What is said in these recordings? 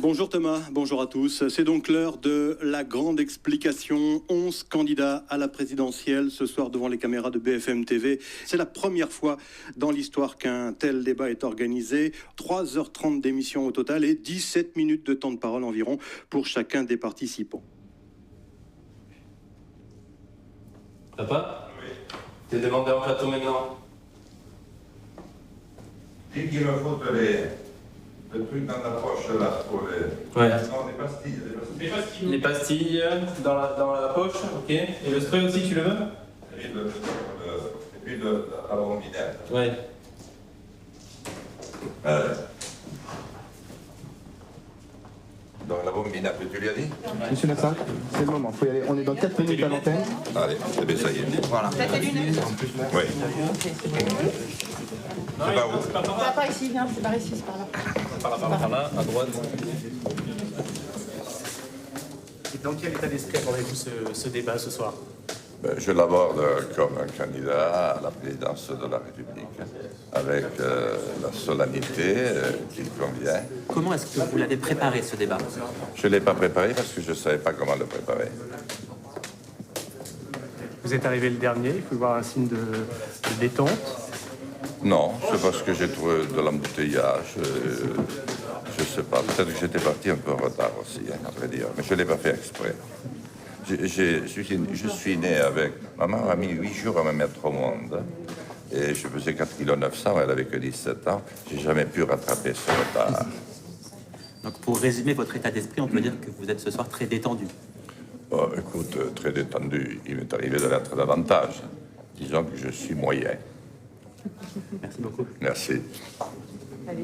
Bonjour Thomas, bonjour à tous. C'est donc l'heure de la grande explication. 11 candidats à la présidentielle ce soir devant les caméras de BFM TV. C'est la première fois dans l'histoire qu'un tel débat est organisé. 3h30 d'émission au total et 17 minutes de temps de parole environ pour chacun des participants. Papa? Oui. T'es demandé en plateau maintenant? Dis qu'il me faut le truc dans la poche là pour les. Ouais. Non, les pastilles. Les pastilles dans la poche, ok. Et le spray aussi, tu le veux? Et puis la bombinette. Ouais. Donc la bombinette, tu lui as dit? Monsieur Nassin, c'est le moment, faut y aller. On est dans 4 minutes à l'antenne. Allez, eh bien ça y est. Voilà. T'as tes lunettes? Oui. C'est pas où? C'est pas ici, viens, c'est par ici, c'est par là. Par là, à droite. Et dans quel état d'esprit abordez-vous ce débat ce soir? Ben, je l'aborde comme un candidat à la présidence de la République, avec la solennité qu'il convient. Comment est-ce que vous l'avez préparé, ce débat? Je ne l'ai pas préparé parce que je ne savais pas comment le préparer. Vous êtes arrivé le dernier, il faut voir un signe de détente. Non, c'est parce que j'ai trouvé de l'embouteillage. Je ne sais pas, peut-être que j'étais parti un peu en retard aussi, à vrai dire, mais je ne l'ai pas fait exprès. Je suis né avec... Ma mère a mis 8 jours à me mettre au monde. Et je faisais 4,9 kg, elle avait que 17 ans. J'ai jamais pu rattraper ce retard. Donc, pour résumer votre état d'esprit, on peut dire que vous êtes ce soir très détendu. Oh, écoute, très détendu. Il m'est arrivé de l'être davantage. Disons que je suis moyen. Merci beaucoup. Merci. Allez.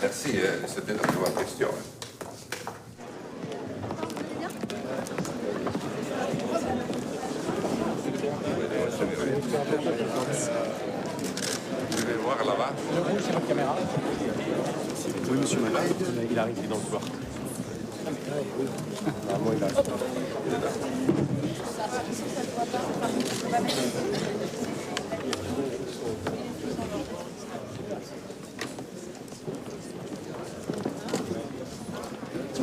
Merci, c'était la bonne question. Je vais voir là-bas. C'est votre caméra. Oui, monsieur, madame. Il arrive, il est dans le couloir. Normalement, il arrive.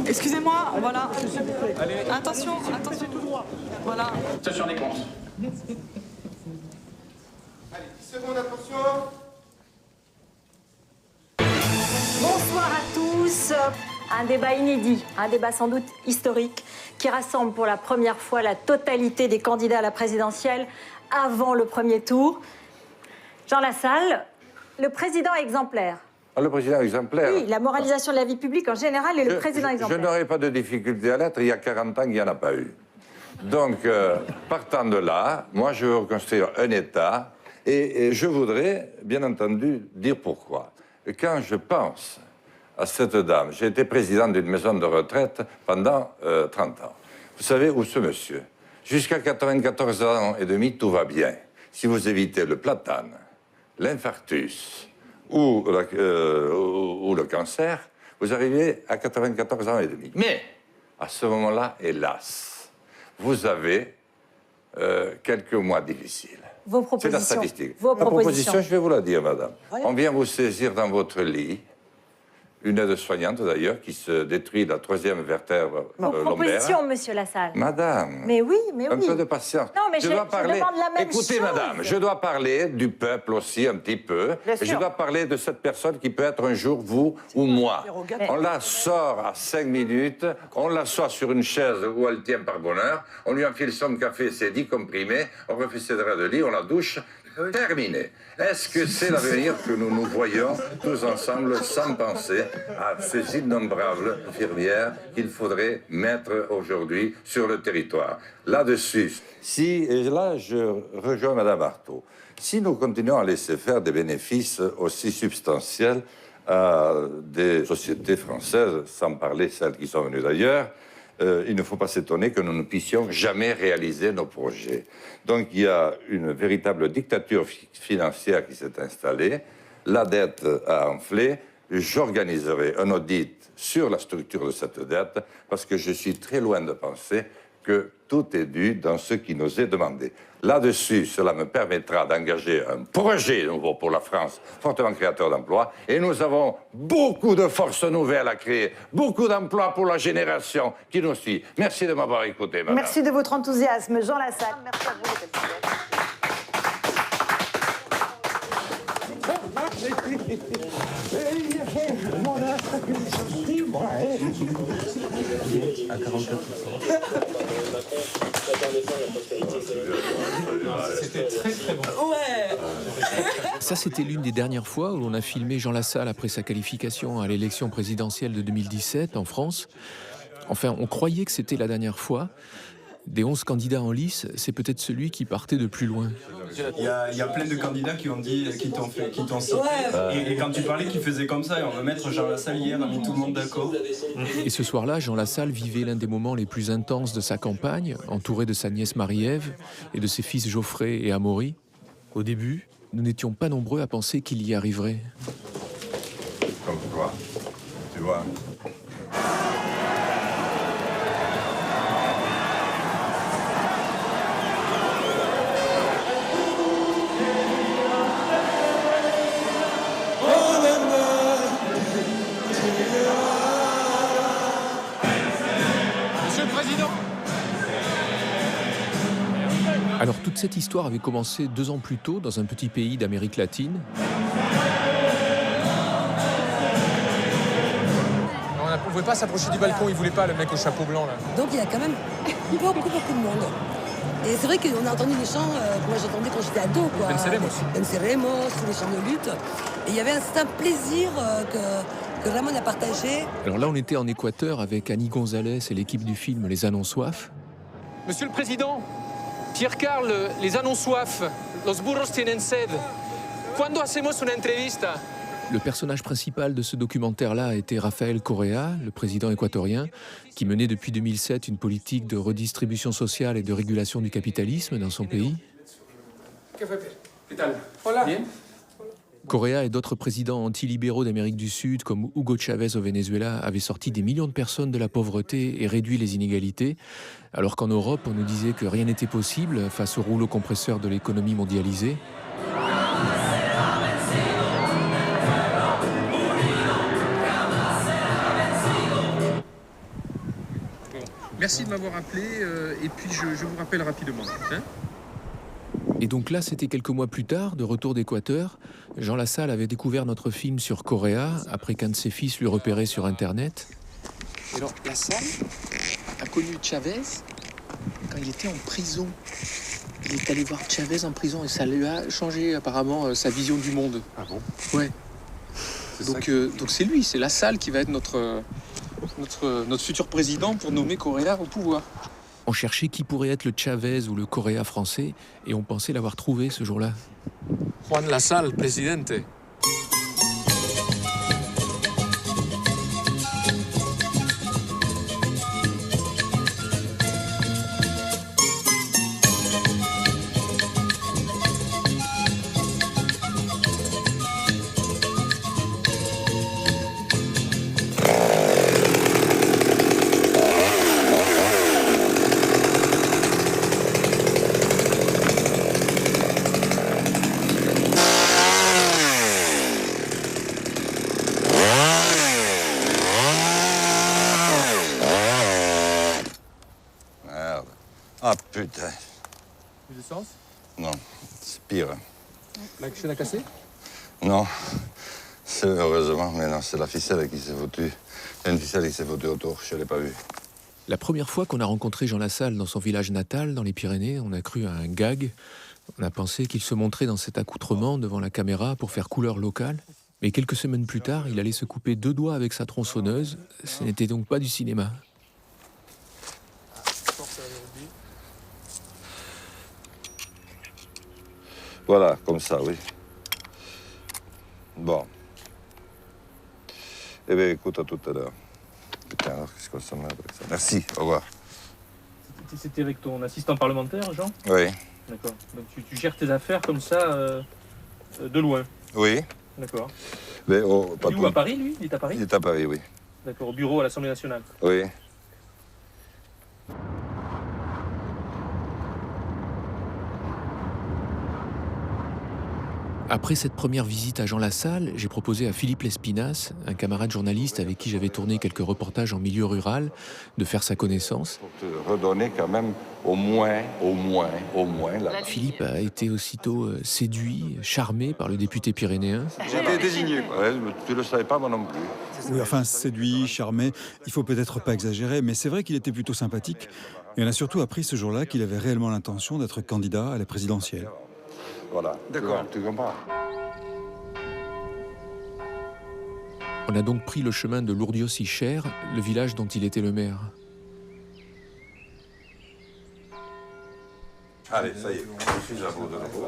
Excusez-moi, voilà. Allez. Attention, attention. Voilà. Station des comptes. Allez, 10 secondes, attention. Bonsoir à tous. Un débat inédit, un débat sans doute historique, qui rassemble pour la première fois la totalité des candidats à la présidentielle avant le premier tour. Jean Lassalle, le président exemplaire. Ah, le président exemplaire. Oui, la moralisation de la vie publique en général et le président exemplaire. Je n'aurais pas de difficulté à l'être. Il y a 40 ans qu'il n'y en a pas eu. Donc, partant de là, moi, je veux reconstruire un État et je voudrais, bien entendu, dire pourquoi. Quand je pense à cette dame, j'ai été président d'une maison de retraite pendant 30 ans. Vous savez où ce monsieur? Jusqu'à 94 ans et demi, tout va bien. Si vous évitez le platane, l'infarctus ou le cancer, vous arrivez à 94 ans et demi. Mais, à ce moment-là, hélas, vous avez quelques mois difficiles. Vos propositions. C'est la statistique. Vos Ma propositions. proposition, je vais vous la dire, madame. On vient vous saisir dans votre lit, une aide-soignante d'ailleurs, qui se détruit la 3e vertèbre Vos lombaire. propositions, monsieur Lassalle. Madame. Mais oui, mais oui. Un peu de patience. Non, mais je dois parler. demande la même Écoutez, chose. madame, je dois parler du peuple aussi un petit peu. Bien Et je sûr. dois parler de cette personne qui peut être un jour vous ou moi. On la sort à 5 minutes, on l'assoit sur une chaise où elle tient par bonheur, on lui enfile son café, ses 10 comprimés, on refait ses draps de lit, on la douche. Terminé. Est-ce que c'est l'avenir que nous nous voyons tous ensemble sans penser à ces innombrables infirmières qu'il faudrait mettre aujourd'hui sur le territoire? Là-dessus, et là je rejoins Mme Artaud, si nous continuons à laisser faire des bénéfices aussi substantiels à des sociétés françaises, sans parler celles qui sont venues d'ailleurs, il ne faut pas s'étonner que nous ne puissions jamais réaliser nos projets. Donc il y a une véritable dictature financière qui s'est installée, la dette a enflé, j'organiserai un audit sur la structure de cette dette, parce que je suis très loin de penser que tout est dû dans ce qui nous est demandé. Là-dessus, cela me permettra d'engager un projet nouveau pour la France, fortement créateur d'emplois. Et nous avons beaucoup de forces nouvelles à créer, beaucoup d'emplois pour la génération qui nous suit. Merci de m'avoir écouté, madame. Merci de votre enthousiasme, Jean Lassalle. Merci à vous, À 44%. C'était très très bon. Ouais. Ça, c'était l'une des dernières fois où l'on a filmé Jean Lassalle après sa qualification à l'élection présidentielle de 2017 en France. Enfin, on croyait que c'était la dernière fois. Des 11 candidats en lice, c'est peut-être celui qui partait de plus loin. Il y a plein de candidats qui t'ont cité. Et quand tu parlais qu'ils faisaient comme ça, et on va mettre Jean Lassalle hier, a mis tout le monde d'accord. Et ce soir-là, Jean Lassalle vivait l'un des moments les plus intenses de sa campagne, entouré de sa nièce Marie-Ève et de ses fils Geoffrey et Amaury. Au début, nous n'étions pas nombreux à penser qu'il y arriverait. Comme quoi, tu vois. Alors toute cette histoire avait commencé 2 ans plus tôt dans un petit pays d'Amérique latine. On ne pouvait pas s'approcher du balcon, il voulait pas, le mec au chapeau blanc là. Donc il y a quand même beaucoup de monde. Et c'est vrai qu'on a entendu des chants que moi j'entendais quand j'étais ado, quoi. Venceremos, tous les chants de lutte. Et il y avait un certain plaisir que Ramon a partagé. Alors là, on était en Équateur avec Annie Gonzalez et l'équipe du film Les Anons Soif. Monsieur le Président, Pierre Carl, les Anons Soif, los burros tienen sed. ¿Cuándo hacemos una entrevista? Le personnage principal de ce documentaire-là était Rafael Correa, le président équatorien, qui menait depuis 2007 une politique de redistribution sociale et de régulation du capitalisme dans son pays. Correa et d'autres présidents antilibéraux d'Amérique du Sud, comme Hugo Chavez au Venezuela, avaient sorti des millions de personnes de la pauvreté et réduit les inégalités, alors qu'en Europe, on nous disait que rien n'était possible face au rouleau compresseur de l'économie mondialisée. Merci de m'avoir appelé, et puis je vous rappelle rapidement. Hein? Et donc là, c'était quelques mois plus tard, de retour d'Équateur. Jean Lassalle avait découvert notre film sur Correa, après qu'un de ses fils l'eût repéré sur Internet. Et alors, Lassalle a connu Chavez quand il était en prison. Il est allé voir Chavez en prison et ça lui a changé apparemment sa vision du monde. Ah bon? Ouais. Donc c'est lui, c'est Lassalle qui va être notre futur président pour nommer Correa au pouvoir. On cherchait qui pourrait être le Chavez ou le Correa français, et on pensait l'avoir trouvé ce jour-là. Juan Lassalle, presidente. Ah putain. Plus d'essence? Non, c'est pire. La chaîne a cassé? Non, c'est heureusement, mais non, c'est la ficelle qui s'est foutue. Il y a une ficelle qui s'est foutue autour, je ne l'ai pas vue. La première fois qu'on a rencontré Jean Lassalle dans son village natal, dans les Pyrénées, on a cru à un gag. On a pensé qu'il se montrait dans cet accoutrement devant la caméra pour faire couleur locale. Mais quelques semaines plus tard, il allait se couper 2 doigts avec sa tronçonneuse. Ce n'était donc pas du cinéma. Voilà, comme ça, oui. Bon. Eh bien, écoute, à tout à l'heure. Putain, alors, qu'est-ce qu'on s'emmerde avec ça? Merci, au revoir. C'était avec ton assistant parlementaire, Jean? Oui. D'accord. Donc tu gères tes affaires comme ça, de loin? Oui. D'accord. Mais, oh, Il est où, à Paris, lui? Il est à Paris? Il est à Paris, oui. D'accord, au bureau à l'Assemblée nationale? Oui. Après cette première visite à Jean Lassalle, j'ai proposé à Philippe Lespinasse, un camarade journaliste avec qui j'avais tourné quelques reportages en milieu rural, de faire sa connaissance. Pour te redonner quand même au moins. Là. Philippe a été aussitôt séduit, charmé par le député pyrénéen. J'ai été désigné. Ouais, tu ne le savais pas, moi non plus. Oui, enfin, séduit, charmé, il faut peut-être pas exagérer, mais c'est vrai qu'il était plutôt sympathique. Et on a surtout appris ce jour-là qu'il avait réellement l'intention d'être candidat à la présidentielle. Voilà, d'accord, tu comprends. On a donc pris le chemin de Lourdios-y-Cher, le village dont il était le maire. Allez, ça y est, je suis à vous de nouveau.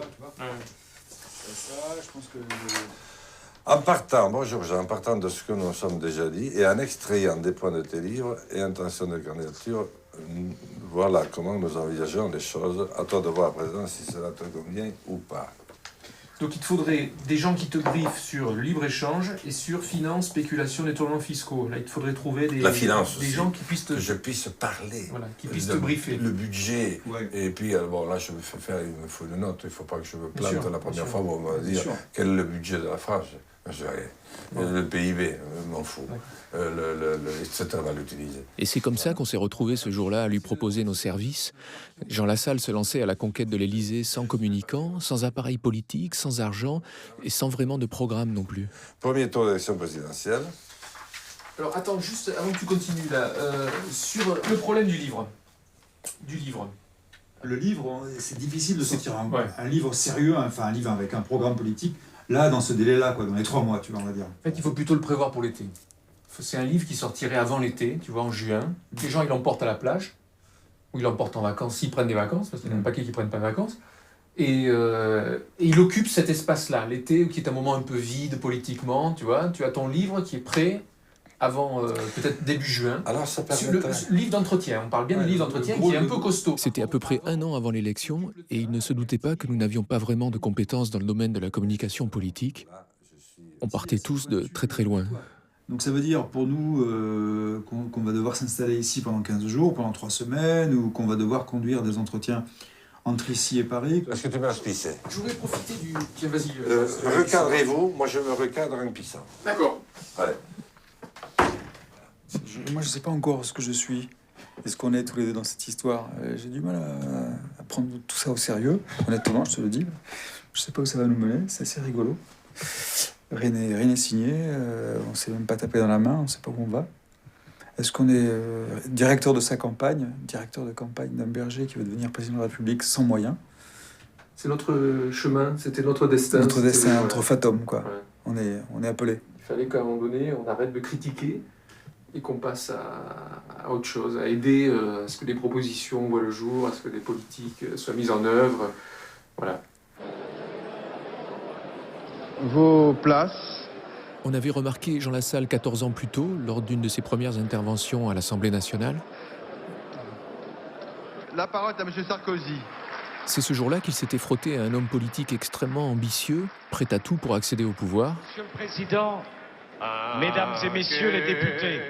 En partant, bonjour Jean, en partant de ce que nous sommes déjà dit, et en extrayant des points de tes livres et intentions de candidature, voilà comment nous envisageons les choses. À toi de voir à présent si cela te convient ou pas. Donc il te faudrait des gens qui te briefent sur le libre-échange et sur finance, spéculation, détournements fiscaux. Là, il te faudrait trouver des gens qui puissent te... Que je puisse parler. Voilà, qui puissent te briefer. Le budget. Ouais. Et puis, bon, là, il me faut une note. Il ne faut pas que je me plante la première fois pour me dire quel est le budget de la France. Le PIB, je m'en fous. Etc. va l'utiliser. Et c'est comme ça qu'on s'est retrouvés ce jour-là à lui proposer nos services. Jean Lassalle se lançait à la conquête de l'Élysée sans communicants, sans appareil politique, sans argent et sans vraiment de programme non plus. Premier tour d'élection présidentielle. Alors attends, juste avant que tu continues là, sur le problème du livre. Le livre, c'est difficile de sortir un livre sérieux, enfin un livre avec un programme politique. Là, dans ce délai-là, quoi, dans les 3 mois, tu vois, on va dire. En fait, il faut plutôt le prévoir pour l'été. C'est un livre qui sortirait avant l'été, tu vois, en juin. Les gens, ils l'emportent à la plage, ou ils l'emportent en vacances, s'ils prennent des vacances, parce qu'il y en a un paquet qui ne prennent pas de vacances. Et il occupe cet espace-là, l'été, qui est un moment un peu vide politiquement, tu vois. Tu as ton livre qui est prêt avant peut-être début juin. Alors ça le livre d'entretien, on parle bien du livre d'entretien qui est un peu costaud. C'était à peu près 1 an avant l'élection et il ne se doutait pas que nous n'avions pas vraiment de compétences dans le domaine de la communication politique. On partait tous de très très loin. Donc ça veut dire pour nous qu'on va devoir s'installer ici pendant 15 jours, pendant 3 semaines, ou qu'on va devoir conduire des entretiens entre ici et Paris. Est-ce que tu peux expliquer ? Je voudrais profiter du... Tiens, vas-y. Recadrez-vous, moi je me recadre en pissant. D'accord. Allez. Moi, je ne sais pas encore ce que je suis et ce qu'on est tous les deux dans cette histoire. J'ai du mal à prendre tout ça au sérieux, honnêtement, je te le dis. Je ne sais pas où ça va nous mener, c'est assez rigolo. Rien n'est signé, on ne s'est même pas tapé dans la main, on ne sait pas où on va. Est-ce qu'on est directeur de sa campagne, directeur de campagne d'un berger qui veut devenir président de la République sans moyens? C'est notre chemin, c'était notre destin. Notre destin, notre fatum, quoi. Ouais. On est appelé. Il fallait qu'à un moment donné, on arrête de critiquer et qu'on passe à autre chose, à aider à ce que des propositions voient le jour, à ce que des politiques soient mises en œuvre. Voilà. Vos places. On avait remarqué Jean Lassalle 14 ans plus tôt, lors d'une de ses premières interventions à l'Assemblée nationale. La parole est à M. Sarkozy. C'est ce jour-là qu'il s'était frotté à un homme politique extrêmement ambitieux, prêt à tout pour accéder au pouvoir. Monsieur le Président, Mesdames et Messieurs les députés,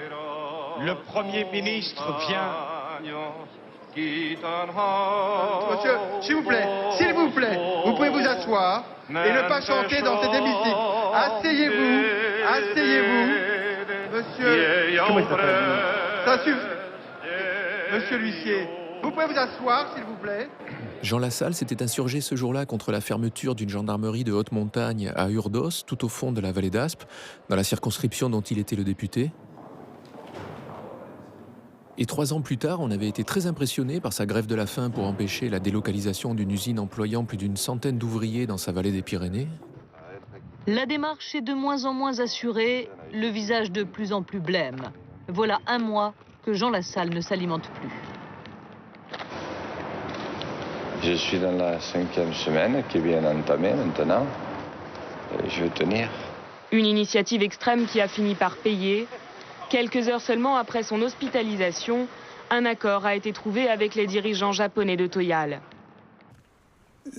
le Premier ministre vient... Monsieur, s'il vous plaît, vous pouvez vous asseoir et ne pas chanter dans cet hémicycle. Asseyez-vous, monsieur. Comment il s'appelle ? Ça suffit. Monsieur l'huissier, vous pouvez vous asseoir, s'il vous plaît. Jean Lassalle s'était insurgé ce jour-là contre la fermeture d'une gendarmerie de haute montagne à Urdos, tout au fond de la vallée d'Aspe, dans la circonscription dont il était le député. Et 3 ans plus tard, on avait été très impressionnés par sa grève de la faim pour empêcher la délocalisation d'une usine employant plus d'une centaine d'ouvriers dans sa vallée des Pyrénées. La démarche est de moins en moins assurée, le visage de plus en plus blême. Voilà 1 mois que Jean Lassalle ne s'alimente plus. Je suis dans la 5e semaine qui vient entamer maintenant. Je vais tenir. Une initiative extrême qui a fini par payer. Quelques heures seulement après son hospitalisation, un accord a été trouvé avec les dirigeants japonais de Toyal.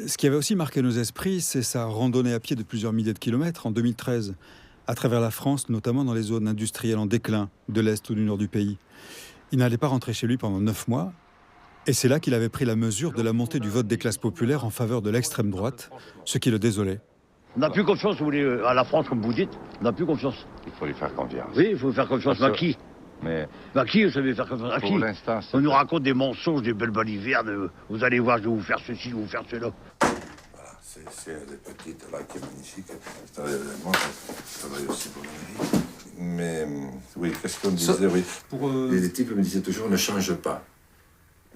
Ce qui avait aussi marqué nos esprits, c'est sa randonnée à pied de plusieurs milliers de kilomètres en 2013, à travers la France, notamment dans les zones industrielles en déclin, de l'Est ou du Nord du pays. Il n'allait pas rentrer chez lui pendant 9 mois, et c'est là qu'il avait pris la mesure de la montée du vote des classes populaires en faveur de l'extrême droite, ce qui le désolait. On n'a plus confiance, vous voulez, à la France, comme vous dites. On n'a plus confiance. Il faut lui faire confiance. Oui, il faut faire confiance. À qui? Mais qui vous savez faire confiance? À qui? pour l'instant, on nous raconte des mensonges, des belles balivernes. Vous allez voir, je vais vous faire ceci, je vais vous faire cela. Voilà, c'est des petites là qui est magnifique. Moi, je travaille aussi pour la mairie. Mais oui, qu'est-ce qu'on disait? Oui. Les types me disaient toujours ne change pas.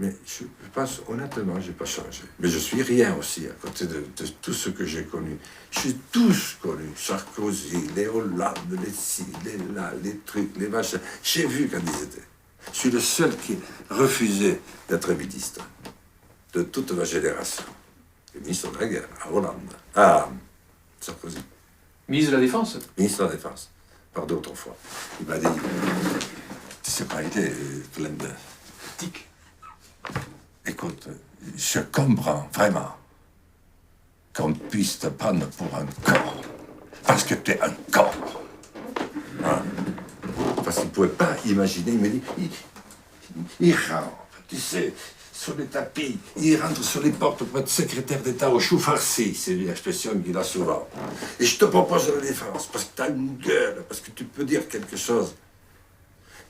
Mais je pense, honnêtement, je n'ai pas changé. Mais je suis rien aussi à côté de tout ce que j'ai connu. J'ai tous connu. Sarkozy, les Hollande, les ci, les là, les trucs, les machins. J'ai vu quand ils étaient. Je suis le seul qui refusait d'être ministre. De toute ma génération. Le ministre de la guerre, à Hollande. À Sarkozy. Ministre de la Défense? Ministre de la Défense. Par d'autres fois. Il m'a dit, tu sais pas, il était plein de... Tic. Écoute, je comprends vraiment qu'on puisse te prendre pour un con. Parce que tu es un con. Hein? Parce qu'il ne pouvait pas imaginer, il me dit, il rentre, tu sais, sur les tapis, il rentre sur les portes pour être secrétaire d'État au chou farci, c'est l'expression qu'il a souvent. Et je te propose la défense, parce que tu as une gueule, parce que tu peux dire quelque chose.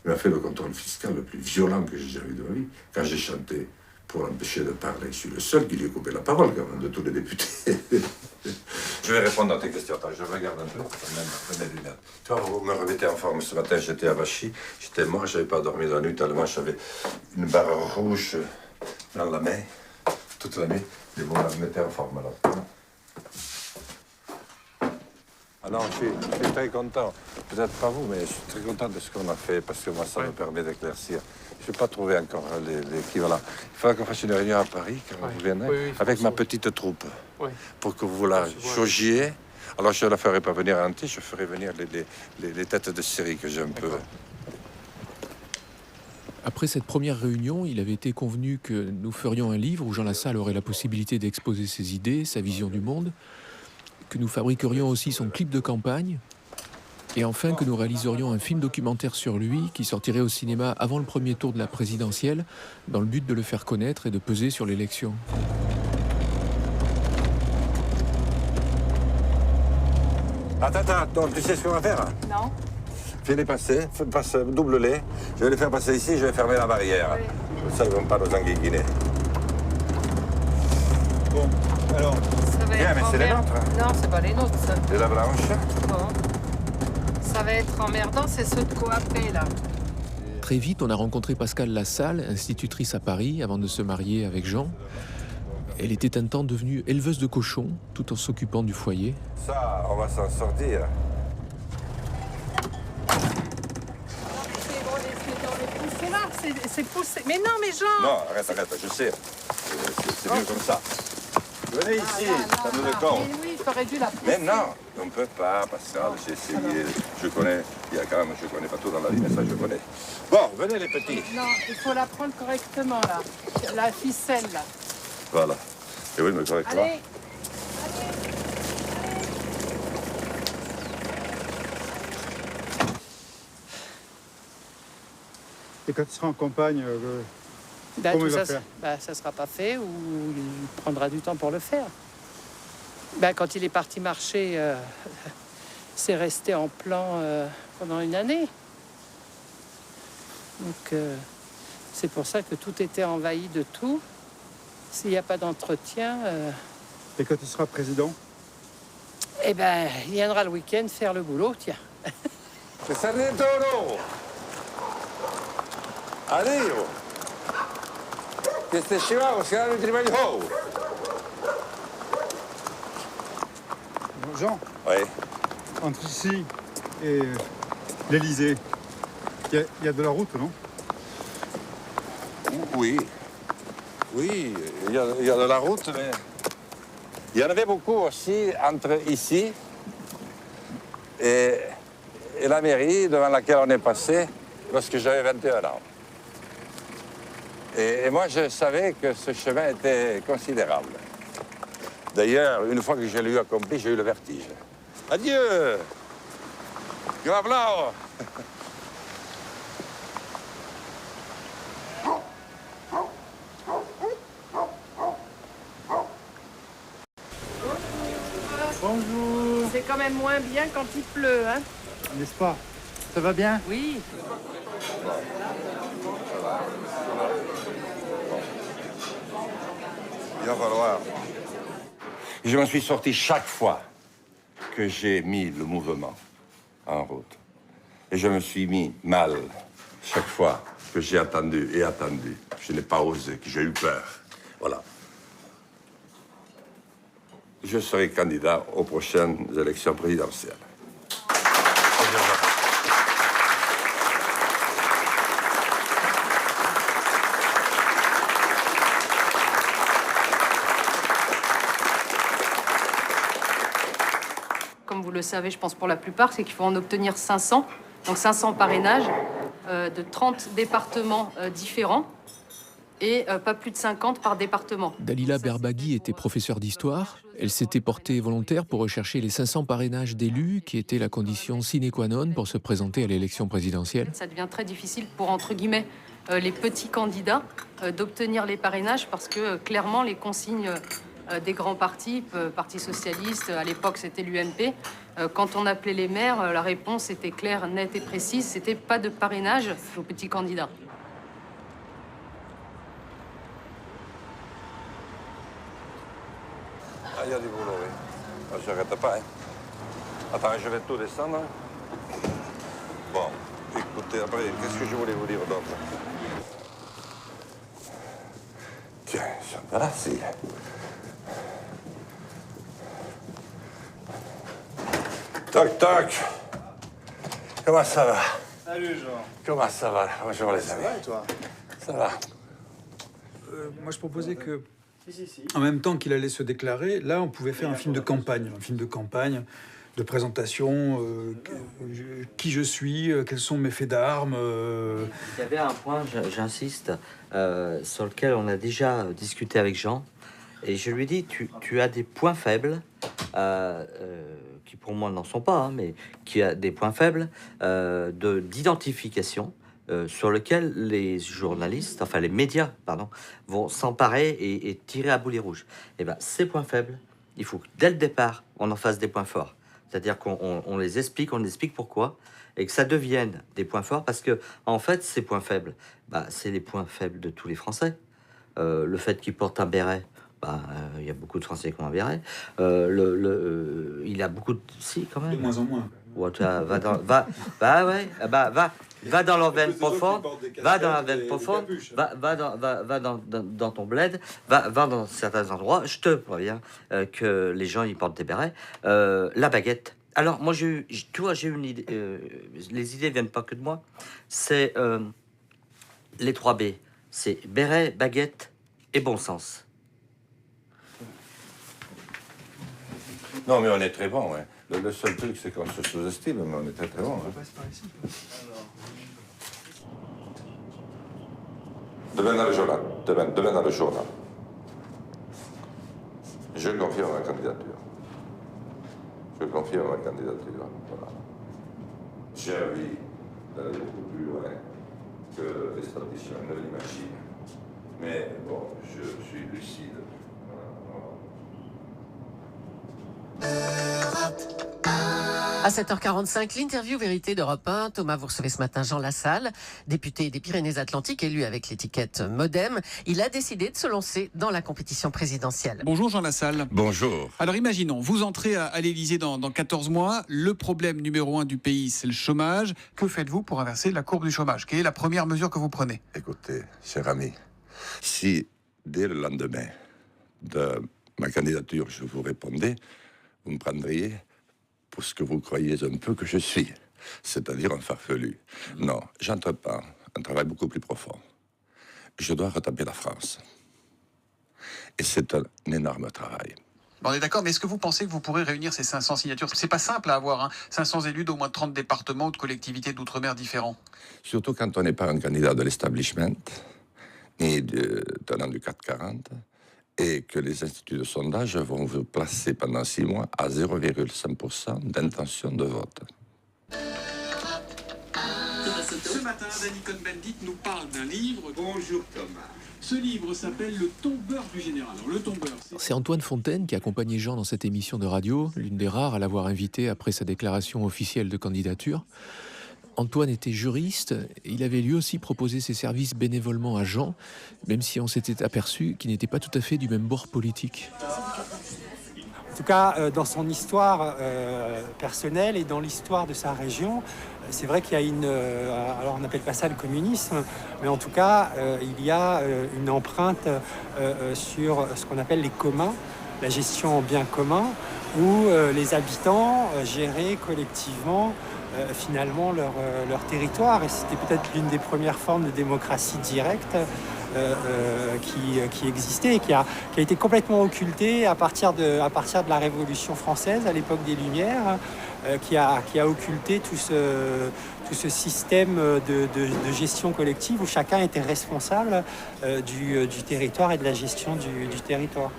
Il m'a fait le contrôle fiscal le plus violent que j'ai jamais eu de ma vie, quand j'ai chanté pour l'empêcher de parler. Je suis le seul qui lui a coupé la parole, quand même, de tous les députés. Je vais répondre à tes questions. Attends, je regarde un peu, quand même, mes lunettes. Toi, vous me remettez en forme. Ce matin, j'étais à Vachy, j'étais mort, je n'avais pas dormi dans la nuit, tellement j'avais une barre rouge dans la main, toute la nuit. Et vous me mettez en forme, alors. Alors, je suis très content. Peut-être pas vous, mais je suis très content de ce qu'on a fait, parce que moi, ça me permet d'éclaircir. Je n'ai pas trouvé encore l'équivalent. Il faudra qu'on fasse une réunion à Paris, quand vous viendrez, avec ma petite troupe, pour que vous la jaugiez. Alors, je ne la ferai pas venir entière, je ferai venir les têtes de série que j'ai un peu... Après cette première réunion, il avait été convenu que nous ferions un livre où Jean Lassalle aurait la possibilité d'exposer ses idées, sa vision du monde, que nous fabriquerions aussi son clip de campagne, et enfin que nous réaliserions un film documentaire sur lui qui sortirait au cinéma avant le premier tour de la présidentielle, dans le but de le faire connaître et de peser sur l'élection. Attends, donc, tu sais ce qu'on va faire? Non. Fais-les passer, double-les. Je vais les faire passer ici, je vais fermer la barrière. Ça, ils ne vont pas nous enguiguiner. Bon, alors... Ça va Bien, mais c'est les nôtres. Non, c'est pas les nôtres, ça. De la blanche. Bon. Ça va être emmerdant, c'est ceux de Coapé, là. Très vite, on a rencontré Pascale Lassalle, institutrice à Paris, avant de se marier avec Jean. Elle était un temps devenue éleveuse de cochons, tout en s'occupant du foyer. Ça, on va s'en sortir. C'est là, c'est poussé. Mais non, mais Jean! Non, arrête, je sais. C'est mieux comme ça. Venez ici, ça nous le compte. Mais oui, t'aurais dû la pousser. Mais non, on ne peut pas, Pascal, j'ai essayé. Je connais, il y a quand même, je connais pas tout dans la vie, mais ça je connais. Bon, venez les petits. Non, il faut la prendre correctement, là. La ficelle, là. Voilà. Et oui, mais correctement. Allez. Et quand tu seras en campagne, comment il va faire? Ça ne sera pas fait ou il prendra du temps pour le faire. Quand il est parti marcher, c'est resté en plan pendant une année. Donc, c'est pour ça que tout était envahi de tout. S'il n'y a pas d'entretien... Et quand tu seras président? Eh ben, il viendra le week-end faire le boulot, tiens. C'est ça, les taureaux. Arrivo. Queste scivavo si hanno il trimaglio. Jean, oui. Entre ici et l'Élysée, il y a de la route, non? Oui. Oui, il y a de la route, mais... Il y en avait beaucoup aussi entre ici et la mairie devant laquelle on est passé lorsque j'avais 21 ans. Et moi, je savais que ce chemin était considérable. D'ailleurs, une fois que je l'ai eu accompli, j'ai eu le vertige. Adieu! Gravlao! Bonjour. quand même moins bien quand il pleut, hein? N'est-ce pas? Ça va bien? Oui. Il va falloir. Je m'en suis sorti chaque fois que j'ai mis le mouvement en route. Et je me suis mis mal chaque fois que j'ai attendu et attendu. Je n'ai pas osé, que j'ai eu peur. Voilà. Je serai candidat aux prochaines élections présidentielles. Comme vous le savez, je pense pour la plupart, c'est qu'il faut en obtenir 500. Donc 500 parrainages de 30 départements différents et pas plus de 50 par département. Dalila Berbaghi était professeure d'histoire. Elle s'était portée volontaire pour rechercher les 500 parrainages d'élus, qui étaient la condition sine qua non pour se présenter à l'élection présidentielle. Ça devient très difficile pour, entre guillemets, les petits candidats d'obtenir les parrainages parce que clairement les consignes des grands partis, Parti socialiste, à l'époque c'était l'UMP, quand on appelait les maires, la réponse était claire, nette et précise, c'était pas de parrainage aux petits candidats. Ah, il y a du boulot, oui. Ah, j'arrête pas, hein. Attends, je vais tout descendre. Bon, écoutez, après, qu'est-ce que je voulais vous dire d'autre? Tiens, voilà, si. Toc, toc. Comment ça va? Salut, Jean. Comment ça va? Bonjour, les amis. Ça va, et toi? Ça va. Moi, je proposais que, en même temps qu'il allait se déclarer, là, on pouvait faire un film de campagne, de présentation, qui je suis, quels sont mes faits d'armes. Il y avait un point, j'insiste, sur lequel on a déjà discuté avec Jean, et je lui ai dit, tu as des points faibles, qui pour moi n'en sont pas, hein, mais qui a des points faibles d'identification, sur lequel les journalistes, enfin les médias, pardon, vont s'emparer et tirer à boulet rouge. Et ben, ces points faibles, il faut que dès le départ, on en fasse des points forts. C'est-à-dire qu'on les explique, on explique pourquoi, et que ça devienne des points forts, parce que en fait, ces points faibles, bah, c'est les points faibles de tous les Français. Le fait qu'ils portent un béret, bah, il y a beaucoup de Français qui ont un béret. Il y a beaucoup de... Si, quand même. De moins en moins. Ouais, va dans leur veine profonde, va dans la veine profonde, va dans ton bled, va dans certains endroits. Je te préviens que les gens ils portent des bérets. La baguette. Alors moi j'ai eu une idée. Les idées viennent pas que de moi. C'est les 3 B. C'est béret, baguette et bon sens. Non, mais on est très bon, hein. Le seul truc, c'est qu'on se sous-estime, mais on est très très bon. Hein. Demain dans le journal. Demain dans le journal. Je confirme ma candidature. Voilà. J'ai envie d'aller beaucoup plus loin que les statisticiens ne l'imaginent. Mais bon, je suis lucide. À 7h45, l'interview vérité d'Europe 1. Thomas, vous recevez ce matin Jean Lassalle, député des Pyrénées-Atlantiques, élu avec l'étiquette Modem. Il a décidé de se lancer dans la compétition présidentielle. Bonjour Jean Lassalle. Bonjour. Alors imaginons, vous entrez à l'Élysée dans 14 mois. Le problème numéro 1 du pays, c'est le chômage. Que faites-vous pour inverser la courbe du chômage? Quelle est la première mesure que vous prenez? Écoutez, cher ami, si dès le lendemain de ma candidature, je vous répondais, vous me prendriez pour ce que vous croyez un peu que je suis, c'est-à-dire un farfelu. Non, j'entreprends un travail beaucoup plus profond. Je dois retaper la France. Et c'est un énorme travail. Bon, on est d'accord, mais est-ce que vous pensez que vous pourrez réunir ces 500 signatures? C'est pas simple à avoir, hein. 500 élus d'au moins 30 départements ou de collectivités d'outre-mer différents. Surtout quand on n'est pas un candidat de l'establishment, ni tenant du 440, et que les instituts de sondage vont vous placer pendant 6 mois à 0,5% d'intention de vote. Ce matin, Danny Cohn-Bendit nous parle d'un livre. Bonjour Thomas. Ce livre s'appelle Le tombeur du général. Alors, le tombeur, C'est Antoine Fontaine qui accompagnait Jean dans cette émission de radio, l'une des rares à l'avoir invité après sa déclaration officielle de candidature. Antoine était juriste, et il avait lui aussi proposé ses services bénévolement à Jean, même si on s'était aperçu qu'il n'était pas tout à fait du même bord politique. En tout cas, dans son histoire personnelle et dans l'histoire de sa région, c'est vrai qu'il y a une... alors on n'appelle pas ça le communisme, mais en tout cas, il y a une empreinte sur ce qu'on appelle les communs, la gestion en bien commun, où les habitants géraient collectivement finalement leur territoire. Et c'était peut-être l'une des premières formes de démocratie directe qui existait et qui a été complètement occultée à partir de la Révolution française, à l'époque des Lumières, qui a occulté tout ce système de gestion collective où chacun était responsable du territoire et de la gestion du territoire.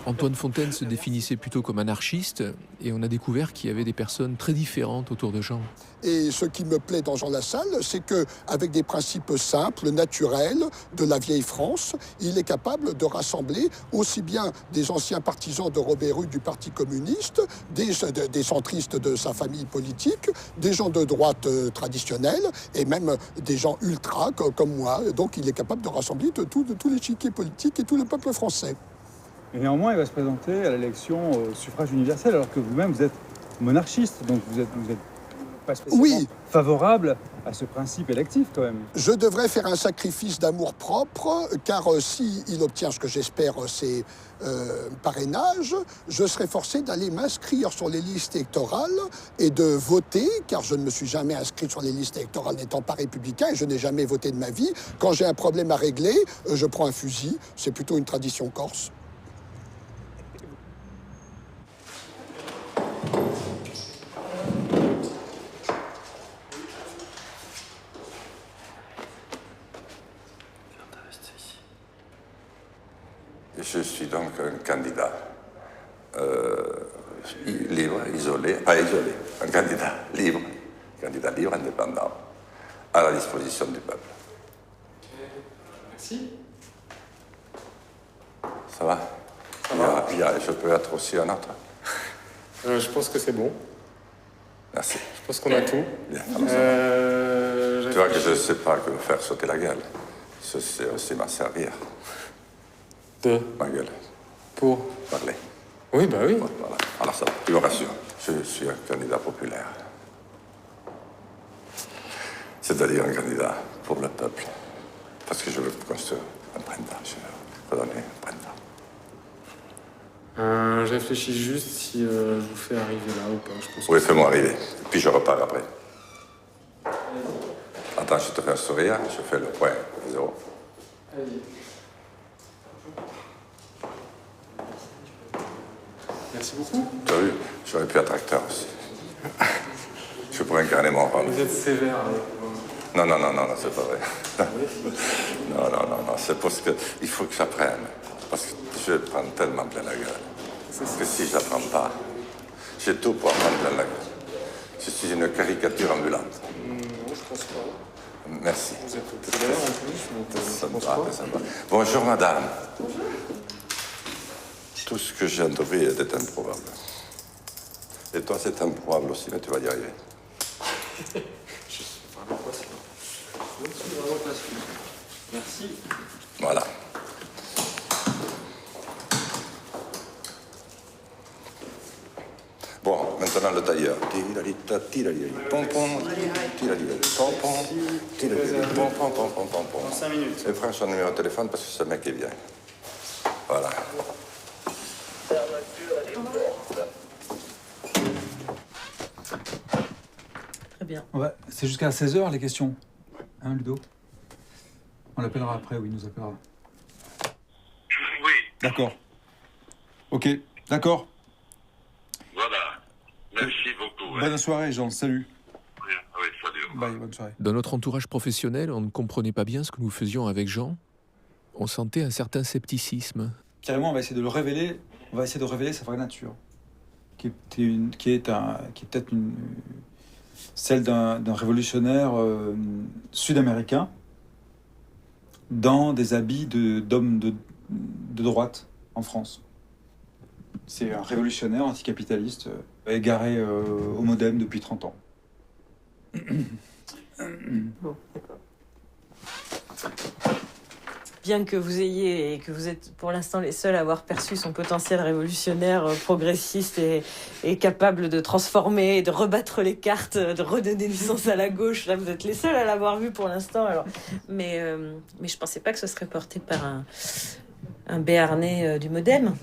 Antoine Fontaine se définissait plutôt comme anarchiste et on a découvert qu'il y avait des personnes très différentes autour de Jean. Et ce qui me plaît dans Jean Lassalle, c'est qu'avec des principes simples, naturels, de la vieille France, il est capable de rassembler aussi bien des anciens partisans de Robert Hue du Parti communiste, des centristes de sa famille politique, des gens de droite traditionnels et même des gens ultra comme moi. Donc il est capable de rassembler tous les chiquiers politiques et tout le peuple français. Et néanmoins, il va se présenter à l'élection au suffrage universel, alors que vous-même, vous êtes monarchiste, donc vous êtes pas spécialement favorable à ce principe électif, quand même. Je devrais faire un sacrifice d'amour-propre, car s'il obtient ce que j'espère, c'est parrainage, je serai forcé d'aller m'inscrire sur les listes électorales et de voter, car je ne me suis jamais inscrit sur les listes électorales n'étant pas républicain, et je n'ai jamais voté de ma vie. Quand j'ai un problème à régler, je prends un fusil, c'est plutôt une tradition corse. Je suis donc un candidat libre, isolé, pas isolé, un candidat libre, indépendant, à la disposition du peuple. Merci. Ça va? Je peux être aussi un autre? Je pense que c'est bon. Merci. Je pense qu'on a tout. Bien, tu vois que je ne sais pas que me faire sauter la gueule. Je sais aussi m'en servir. De ma gueule. Pour parler. Oui, bah oui. Voilà. Alors ça, tu me rassures. Je suis un candidat populaire. C'est-à-dire un candidat pour le peuple. Parce que je veux construire un printemps. Je veux redonner un printemps. Je réfléchis juste si je vous fais arriver là ou pas. Je pense Oui, fais-moi arriver. Puis je repars après. Attends, je te fais un sourire. Je fais le point 0. Allez. Merci beaucoup. Tu as vu, j'aurais pu être acteur aussi. Je pourrais incarner mon rôle. Vous êtes sévère avec moi. Non, c'est pas vrai. Non, c'est parce qu'il faut que j'apprenne. Parce que je prends tellement plein la gueule. Que si je n'apprends pas, j'ai tout pour apprendre plein la gueule. Je suis une caricature ambulante. Non, je pense pas. Merci. Vous êtes populaire en plus, donc je pense pas. Bonjour madame. Bonjour. Tout ce que j'ai entrepris était improbable. Et toi, c'est improbable aussi, mais tu vas y arriver. Je suis vraiment pas sûr. Je suis vraiment pas sûr. Merci. Voilà. Bon, maintenant le tailleur. Dans 5 minutes. Et prends son numéro de téléphone parce que ce mec est bien. Voilà. Très bien. C'est jusqu'à 16h les questions. Hein, Ludo? On l'appellera après, oui, il nous appellera. Oui. D'accord. Ok, d'accord. Voilà. Merci beaucoup. Bonne soirée, Jean. Salut. Oui, salut. Bye, bonne soirée. Dans notre entourage professionnel, on ne comprenait pas bien ce que nous faisions avec Jean. On sentait un certain scepticisme. Carrément, on va essayer de le révéler. On va essayer de révéler sa vraie nature, qui est peut-être celle d'un révolutionnaire sud-américain dans des habits d'homme de droite en France. C'est un révolutionnaire anticapitaliste égaré au MoDem depuis 30 ans. Bon, d'accord. Bien que vous ayez, et que vous êtes pour l'instant les seuls à avoir perçu son potentiel révolutionnaire, progressiste et capable de transformer, de rebattre les cartes, de redonner naissance à la gauche, là vous êtes les seuls à l'avoir vu pour l'instant. Alors, mais je pensais pas que ce serait porté par un béarnais du MoDem.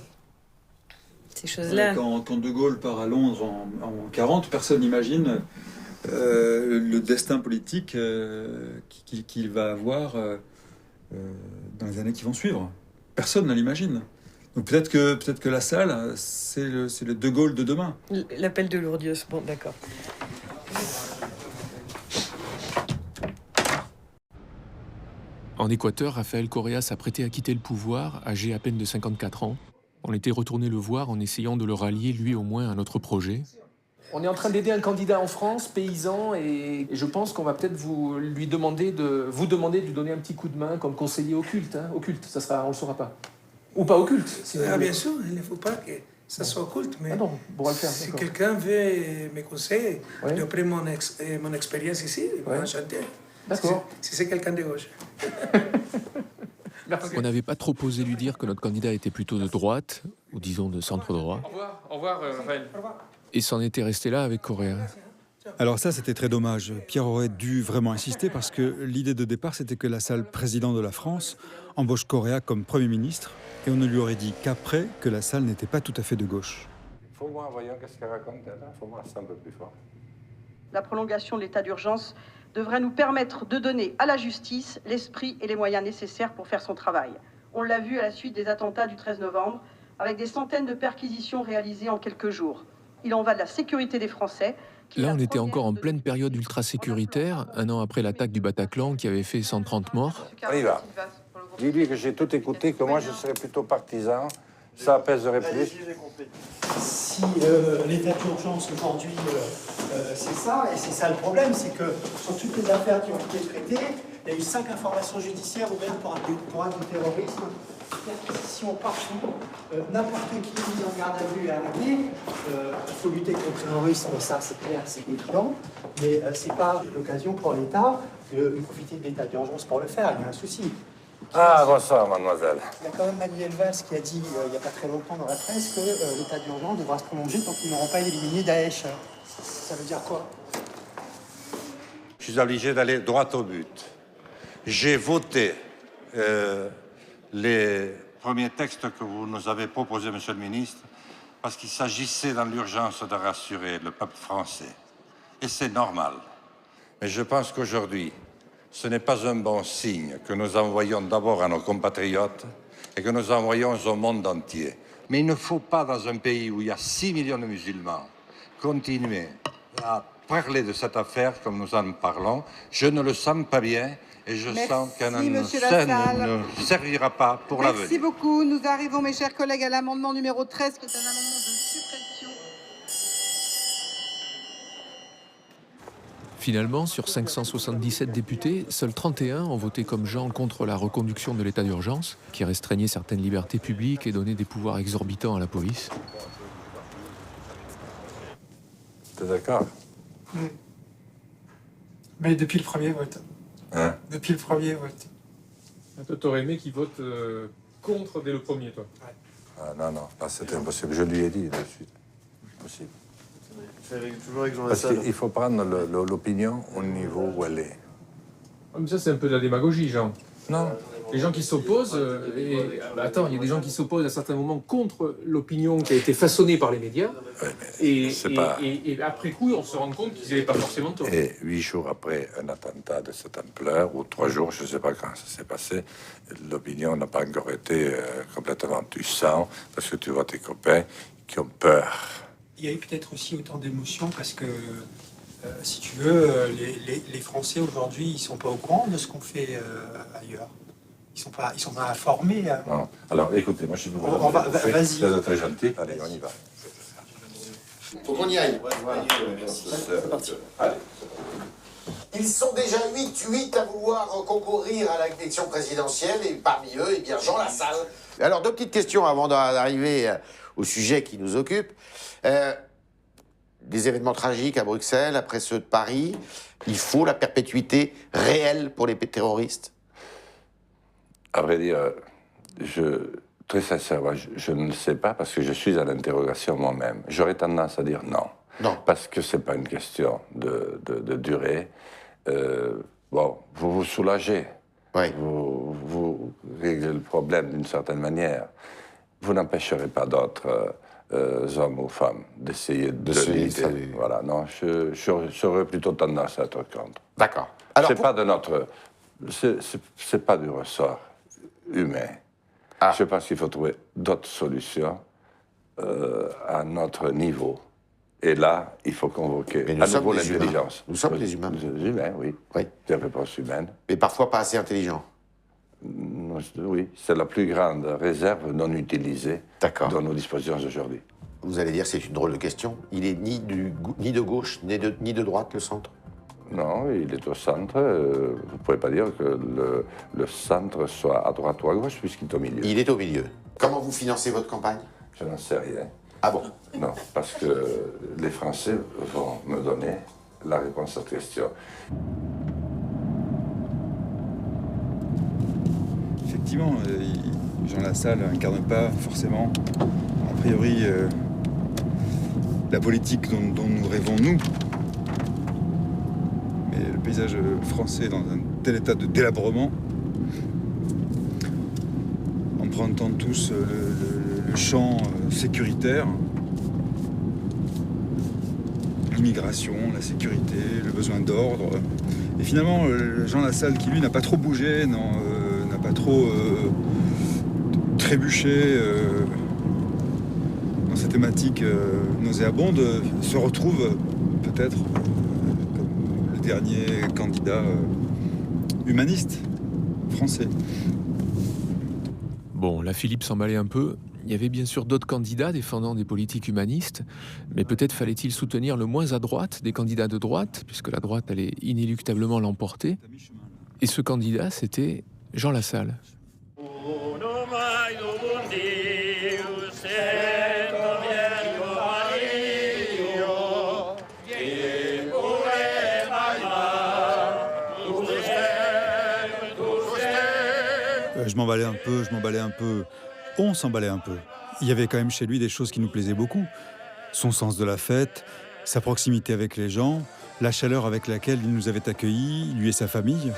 Ces choses-là. Quand De Gaulle part à Londres en 40, personne n'imagine le destin politique qu'il va avoir dans les années qui vont suivre. Personne ne l'imagine. Donc peut-être que Lassalle, c'est le De Gaulle de demain. L'appel de Lourdieu, bon, d'accord. En Équateur, Rafael Correa s'apprêtait à quitter le pouvoir, âgé à peine de 54 ans. On était retourné le voir en essayant de le rallier, lui au moins, à notre projet. On est en train d'aider un candidat en France, paysan, et je pense qu'on va peut-être vous demander de lui donner un petit coup de main comme conseiller occulte. Hein. Occulte, ça sera, on le saura pas. Ou pas occulte. Si bien sûr, il ne faut pas que ça soit occulte, mais non, on pourra le faire, si quelqu'un veut me conseiller, d'après mon expérience ici, enchanté. D'accord. Si c'est quelqu'un de gauche. On n'avait pas trop osé lui dire que notre candidat était plutôt de droite, ou disons de centre-droit. Au revoir, Raphaël. Et s'en était resté là avec Correa. Alors ça, c'était très dommage. Pierre aurait dû vraiment insister parce que l'idée de départ, c'était que Lassalle, président de la France, embauche Correa comme Premier ministre et on ne lui aurait dit qu'après que Lassalle n'était pas tout à fait de gauche. Faut voir, voyons qu'est-ce qu'elle raconte, il faut voir ça un peu plus fort. La prolongation de l'état d'urgence devrait nous permettre de donner à la justice l'esprit et les moyens nécessaires pour faire son travail. On l'a vu à la suite des attentats du 13 novembre, avec des centaines de perquisitions réalisées en quelques jours. Il en va de la sécurité des Français. Là, on était encore en pleine période ultra-sécuritaire, un an après l'attaque du Bataclan qui avait fait 130 morts. On y va. Dis-lui que j'ai tout écouté, que moi je serais plutôt partisan. Ça apaiserait plus. Si l'état d'urgence aujourd'hui, c'est ça, et c'est ça le problème, c'est que sur toutes les affaires qui ont été traitées, il y a eu 5 informations judiciaires ouvertes pour acte de terrorisme, perquisition partout, n'importe qui mis en garde à vue et arrêté. Il faut lutter contre le terrorisme, ça c'est clair, c'est évident, mais c'est pas l'occasion pour l'État de profiter de l'état d'urgence pour le faire, il y a un souci. Ah, bonsoir, mademoiselle. Il y a quand même Manuel Valls qui a dit, il n'y a pas très longtemps dans la presse, que l'état d'urgence devra se prolonger tant qu'ils n'auront pas éliminé Daesh. Ça veut dire quoi? Je suis obligé d'aller droit au but. J'ai voté les premiers textes que vous nous avez proposés, monsieur le ministre, parce qu'il s'agissait dans l'urgence de rassurer le peuple français. Et c'est normal. Mais je pense qu'aujourd'hui, ce n'est pas un bon signe que nous envoyons d'abord à nos compatriotes et que nous envoyons au monde entier. Mais il ne faut pas, dans un pays où il y a 6 millions de musulmans, continuer à parler de cette affaire comme nous en parlons. Je ne le sens pas bien et je sens qu'un scène ne servira pas pour l'avenir. Merci beaucoup. Nous arrivons, mes chers collègues, à l'amendement numéro 13, qui est un amendement de suppression. Finalement, sur 577 députés, seuls 31 ont voté comme Jean contre la reconduction de l'état d'urgence, qui restreignait certaines libertés publiques et donnait des pouvoirs exorbitants à la police. T'es d'accord? Mais depuis le premier vote. Hein? Depuis le premier vote. Toi, t'aurais aimé qu'il vote contre dès le premier, toi? Ah, non, non, là, c'était impossible. Je lui ai dit de suite. Impossible. Parce qu'il faut prendre l'opinion au niveau où elle est. Mais ça, c'est un peu de la démagogie, Jean. Non. Les gens qui s'opposent, attends, il y a des gens qui s'opposent à certains moments contre l'opinion qui a été façonnée par les médias. Ouais, et après coup, on se rend compte qu'ils n'avaient pas forcément tort. Et 8 jours après un attentat de cette ampleur, ou 3 jours, je ne sais pas quand ça s'est passé, l'opinion n'a pas encore été complètement... Tu sens, parce que tu vois tes copains qui ont peur. Il y a eu peut-être aussi autant d'émotions parce que, si tu veux, les Français aujourd'hui, ils ne sont pas au courant de ce qu'on fait ailleurs. Ils sont pas informés. Non. Alors, écoutez, moi je suis vas-y. Très, très gentil. Allez, on y va. Faut qu'on y aille. C'est parti. Allez. Ils sont déjà 8 à vouloir concourir à l'élection présidentielle, et parmi eux, eh bien, Jean Lassalle. Alors, 2 petites questions avant d'arriver au sujet qui nous occupe. Des événements tragiques à Bruxelles, après ceux de Paris, il faut la perpétuité réelle pour les terroristes? À vrai dire, très sincèrement, je ne sais pas parce que je suis à l'interrogation moi-même. J'aurais tendance à dire non. Non. Parce que ce n'est pas une question de durée. Bon, vous vous soulagez. Oui. Vous réglez le problème d'une certaine manière. Vous n'empêcherez pas d'autres hommes ou femmes d'essayer de limiter. Voilà, non, j'aurais plutôt tendance à être contre. D'accord. C'est pas de notre... C'est pas du ressort humain. Je pense qu'il faut trouver d'autres solutions à notre niveau. Et là, il faut convoquer à nouveau l'intelligence. Nous sommes des humains. Des humains, oui. Des réponses humaines. Mais parfois pas assez intelligents. Oui, c'est la plus grande réserve non utilisée dans nos dispositions aujourd'hui. Vous allez dire, c'est une drôle de question. Il est ni de gauche, ni de droite, le centre? Non, il est au centre. Vous ne pouvez pas dire que le centre soit à droite ou à gauche, puisqu'il est au milieu. Il est au milieu. Comment vous financez votre campagne? Je n'en sais rien. Ah bon? Non, parce que les Français vont me donner la réponse à cette question. Effectivement, Jean Lassalle n'incarne pas forcément, a priori, la politique dont nous rêvons, nous. Mais le paysage français est dans un tel état de délabrement, empruntant tous le champ sécuritaire, l'immigration, la sécurité, le besoin d'ordre. Et finalement, Jean Lassalle, qui lui n'a pas trop bougé, n'a pas trop trébuché dans ces thématiques nauséabondes, se retrouve peut-être comme le dernier candidat humaniste français. Bon, là, Philippe s'emballait un peu. Il y avait bien sûr d'autres candidats défendant des politiques humanistes, mais peut-être fallait-il soutenir le moins à droite des candidats de droite, puisque la droite allait inéluctablement l'emporter. Et ce candidat, c'était Jean Lassalle. Je m'emballais un peu. On s'emballait un peu. Il y avait quand même chez lui des choses qui nous plaisaient beaucoup. Son sens de la fête, sa proximité avec les gens, la chaleur avec laquelle il nous avait accueillis, lui et sa famille.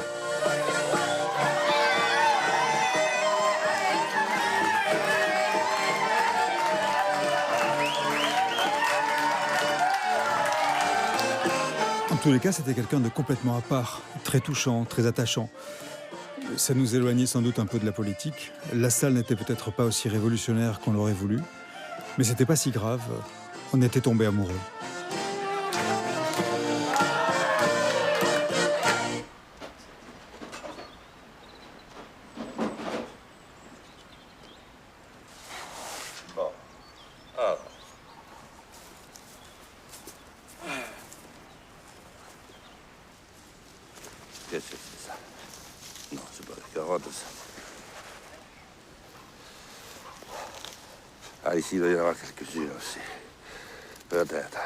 En tous les cas, c'était quelqu'un de complètement à part, très touchant, très attachant. Ça nous éloignait sans doute un peu de la politique. Lassalle n'était peut-être pas aussi révolutionnaire qu'on l'aurait voulu, mais c'était pas si grave. On était tombés amoureux. Bon. Alors. Qu'est-ce que c'est ça? Non, c'est pas les carottes, ça. Ah, ici, il doit y en avoir quelques-unes aussi. Peut-être.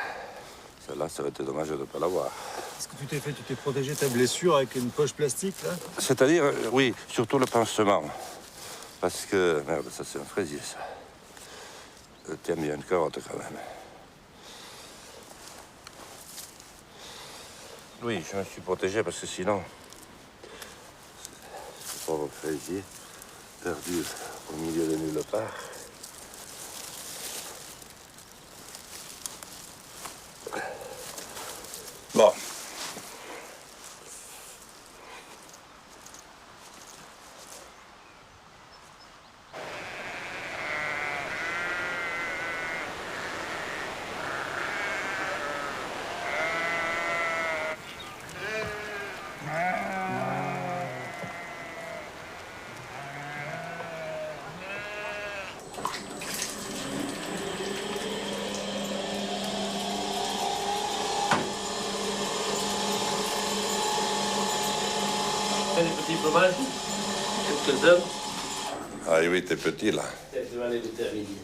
Celle-là, ça aurait été dommage de ne pas l'avoir. Est-ce que tu t'es protégé ta blessure avec une poche plastique, là? C'est-à-dire, oui, surtout le pansement. Parce que, merde, ça c'est un fraisier, ça. Tiens bien une carotte, quand même. Oui, je me suis protégé parce que sinon... Ce pauvre fraisier, perdu au milieu de nulle part. Bon. fait des petits fromages? Quelques-uns? Ah oui, t'es petit là. Je vais aller goûter à midi.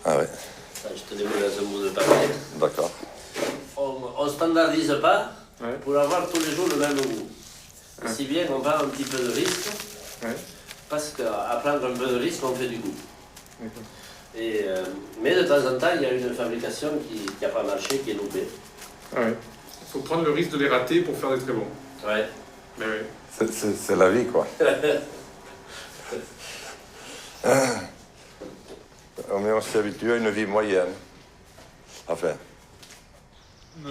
Ah ouais, Ça, je te les mets dans un bout de papier. d'accord. On ne standardise pas pour avoir tous les jours le même goût. Si bien qu'on prend un petit peu de risque, parce qu'à prendre un peu de risque, on fait du goût. Et, mais de temps en temps, il y a une fabrication qui n'a pas marché, qui est loupée. Il faut prendre le risque de les rater pour faire des très bons. Ouais. Mais oui. C'est la vie, quoi. Mais on s'est habitué à une vie moyenne. Enfin,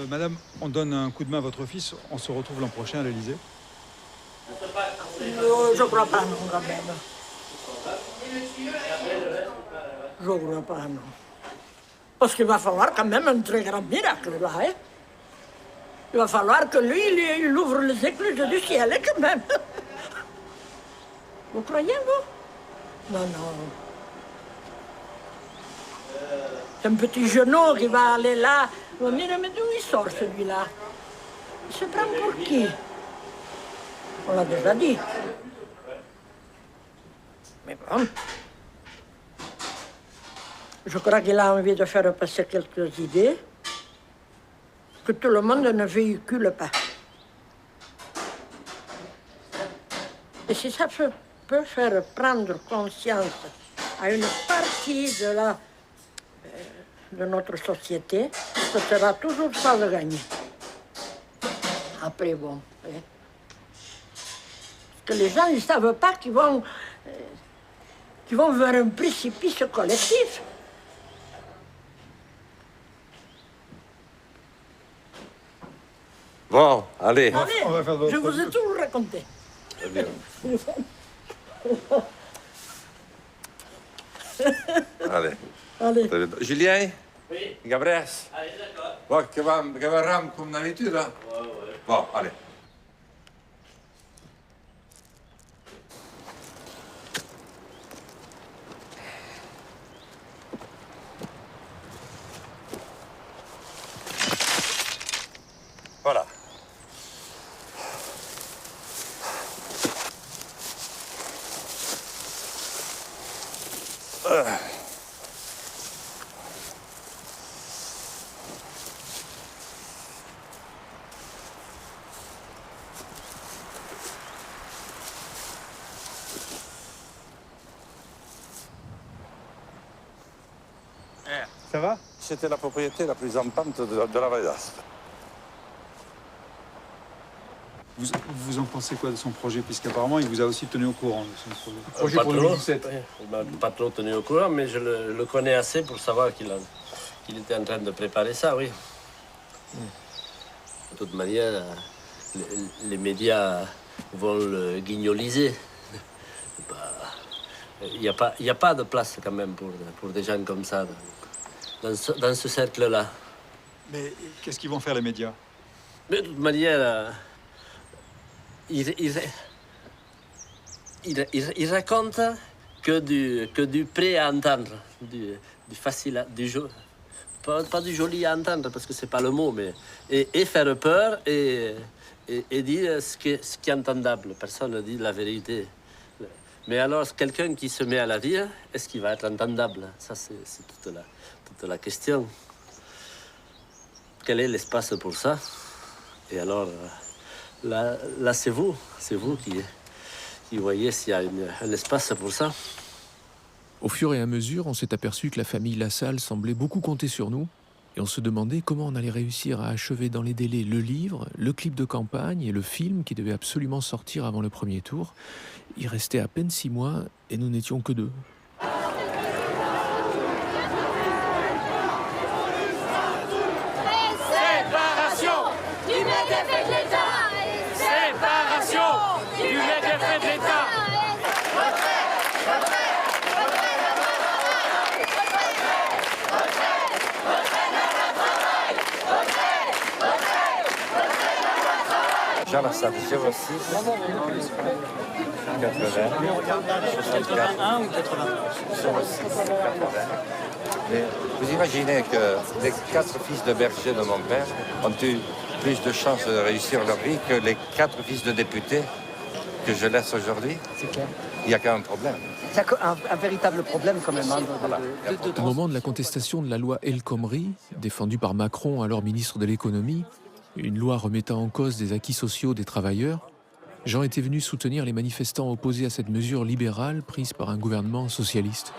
Madame, on donne un coup de main à votre fils. On se retrouve l'an prochain à l'Élysée. Je ne crois pas, non, quand même. Je ne crois pas, non. Parce qu'il va falloir quand même un très grand miracle, là, hein. Il va falloir que lui, il ouvre les écluses du ciel, hein, quand même. Vous croyez, vous? Non, non. C'est un petit genou qui va aller là. Mais d'où il sort, celui-là? Il se prend pour qui? On l'a déjà dit. Mais bon. Je crois qu'il a envie de faire passer quelques idées que tout le monde ne véhicule pas. Et si ça peut faire prendre conscience à une partie de notre société, ce sera toujours ça de gagner. Après, bon. Parce que les gens, ils ne savent pas qu'ils vont vers un précipice collectif. bon, allez. Allez, je vous ai tout raconté. Allez. Allez. Julien? Oui. Gabriel? Allez, d'accord. Bon, che va ram comme d'habitude, hein? Ouais. Bon, allez. Voilà. Ça va? C'était la propriété la plus en pente de la Vallée d'Aspe. Vous en pensez quoi de son projet? Puisqu'apparemment, il vous a aussi tenu au courant de son projet. Projet pour 2017. Il ne m'a pas trop tenu au courant, mais je le connais assez pour savoir qu'il était en train de préparer ça, oui. De toute manière, les médias vont le guignoliser. Il n'y a pas de place quand même pour des gens comme ça dans ce cercle-là. Mais qu'est-ce qu'ils vont faire, les médias? Mais de toute manière, il raconte que du prêt à entendre, du facile, pas du joli à entendre parce que c'est pas le mot, mais et faire peur et dire ce qui est entendable. Personne ne dit la vérité. Mais alors, quelqu'un qui se met à la dire, est-ce qu'il va être entendable? Ça, c'est toute la question. Quel est l'espace pour ça? Et alors, là c'est vous qui voyez s'il y a un espace pour ça. Au fur et à mesure, on s'est aperçu que la famille Lassalle semblait beaucoup compter sur nous, et on se demandait comment on allait réussir à achever dans les délais le livre, le clip de campagne et le film qui devait absolument sortir avant le premier tour. Il restait à peine 6 mois et nous n'étions que 2. Séparation du MEDEF et de l'État. Séparation du MEDEF et de l'État. Jean Lassalle, 06 80 64 81 ou 80 06 80 Mais vous imaginez que les 4 fils de berger de mon père ont eu plus de chances de réussir leur vie que les 4 fils de députés que je laisse aujourd'hui? C'est clair. Il n'y a qu'un problème. Il y a un véritable problème quand même. Au moment de la contestation de la loi El Khomri, défendue par Macron, alors ministre de l'économie, une loi remettant en cause des acquis sociaux des travailleurs, Jean était venu soutenir les manifestants opposés à cette mesure libérale prise par un gouvernement socialiste.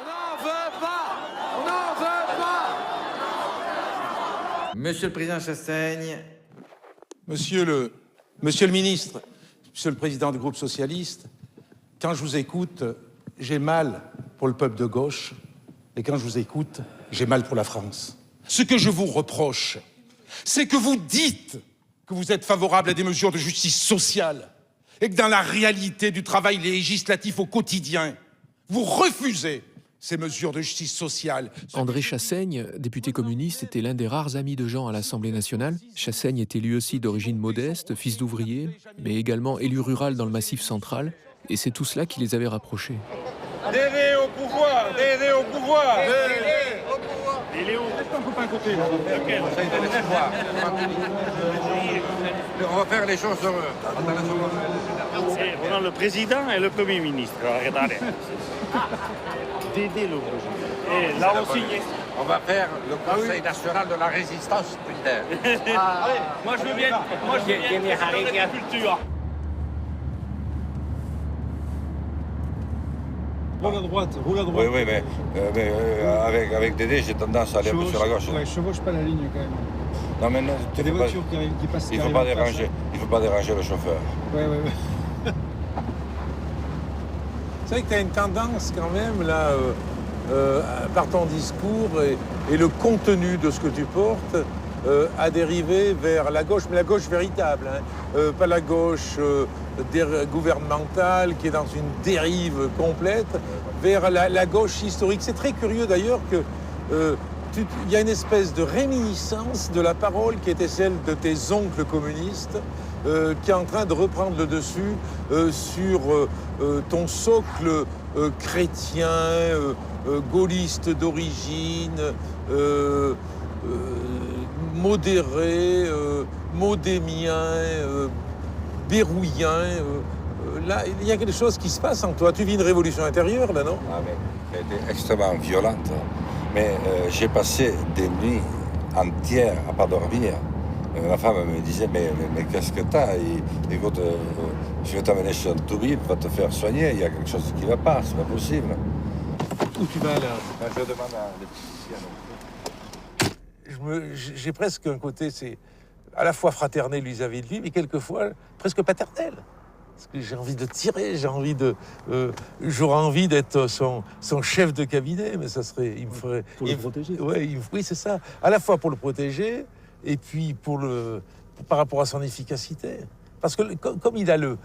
Monsieur le Président Chastagne. Monsieur le ministre, Monsieur le Président du groupe socialiste, quand je vous écoute, j'ai mal pour le peuple de gauche, et quand je vous écoute, j'ai mal pour la France. Ce que je vous reproche, c'est que vous dites que vous êtes favorable à des mesures de justice sociale, et que dans la réalité du travail législatif au quotidien, vous refusez ces mesures de justice sociale. André Chassaigne, député communiste, était l'un des rares amis de Jean à l'Assemblée nationale. Chassaigne était lui aussi d'origine modeste, fils d'ouvrier, mais également élu rural dans le Massif central, et c'est tout cela qui les avait rapprochés. D'aider au pouvoir, d'aider au pouvoir. Et Léo, est-ce qu'on peut pas côté On va faire les choses heureuses. On a le président et le premier ministre. Regardez. D'aider le président. Et là aussi. On va faire le Conseil national de la résistance, putain. Moi je veux bien. Moi je veux bien la culture. Roule à droite. Oui, mais avec Dédé, j'ai tendance à aller un peu sur la gauche. Ouais, chevauche pas la ligne quand même. Non, mais non, Il y a des voitures qui passent. Il ne faut pas déranger le chauffeur. Ouais. C'est vrai que tu as une tendance quand même, là, par ton discours et le contenu de ce que tu portes, à dériver vers la gauche, mais la gauche véritable, hein. Pas la gauche gouvernementale qui est dans une dérive complète, vers la gauche historique. C'est très curieux d'ailleurs que il y a une espèce de réminiscence de la parole qui était celle de tes oncles communistes, qui est en train de reprendre le dessus sur ton socle chrétien, gaulliste d'origine, modéré, modémien, bérouillien. Là, il y a quelque chose qui se passe en toi. Tu vis une révolution intérieure, là, non? Ah, mais elle était extrêmement violente. Mais j'ai passé des nuits entières à pas dormir. Ma femme me disait, mais qu'est-ce que t'as? Écoute, je vais t'amener chez un toubib, va te faire soigner, il y a quelque chose qui ne va pas, c'est pas possible. Où tu vas, là? Je demande à l'électricien. J'ai presque un côté, c'est à la fois fraternel vis-à-vis de lui, mais quelquefois presque paternel. Parce que j'ai envie de tirer, j'aurais envie d'être son chef de cabinet, mais ça serait, il me ferait... Pour le protéger. Oui, c'est ça. À la fois pour le protéger, et puis par rapport à son efficacité. Parce que comme il a le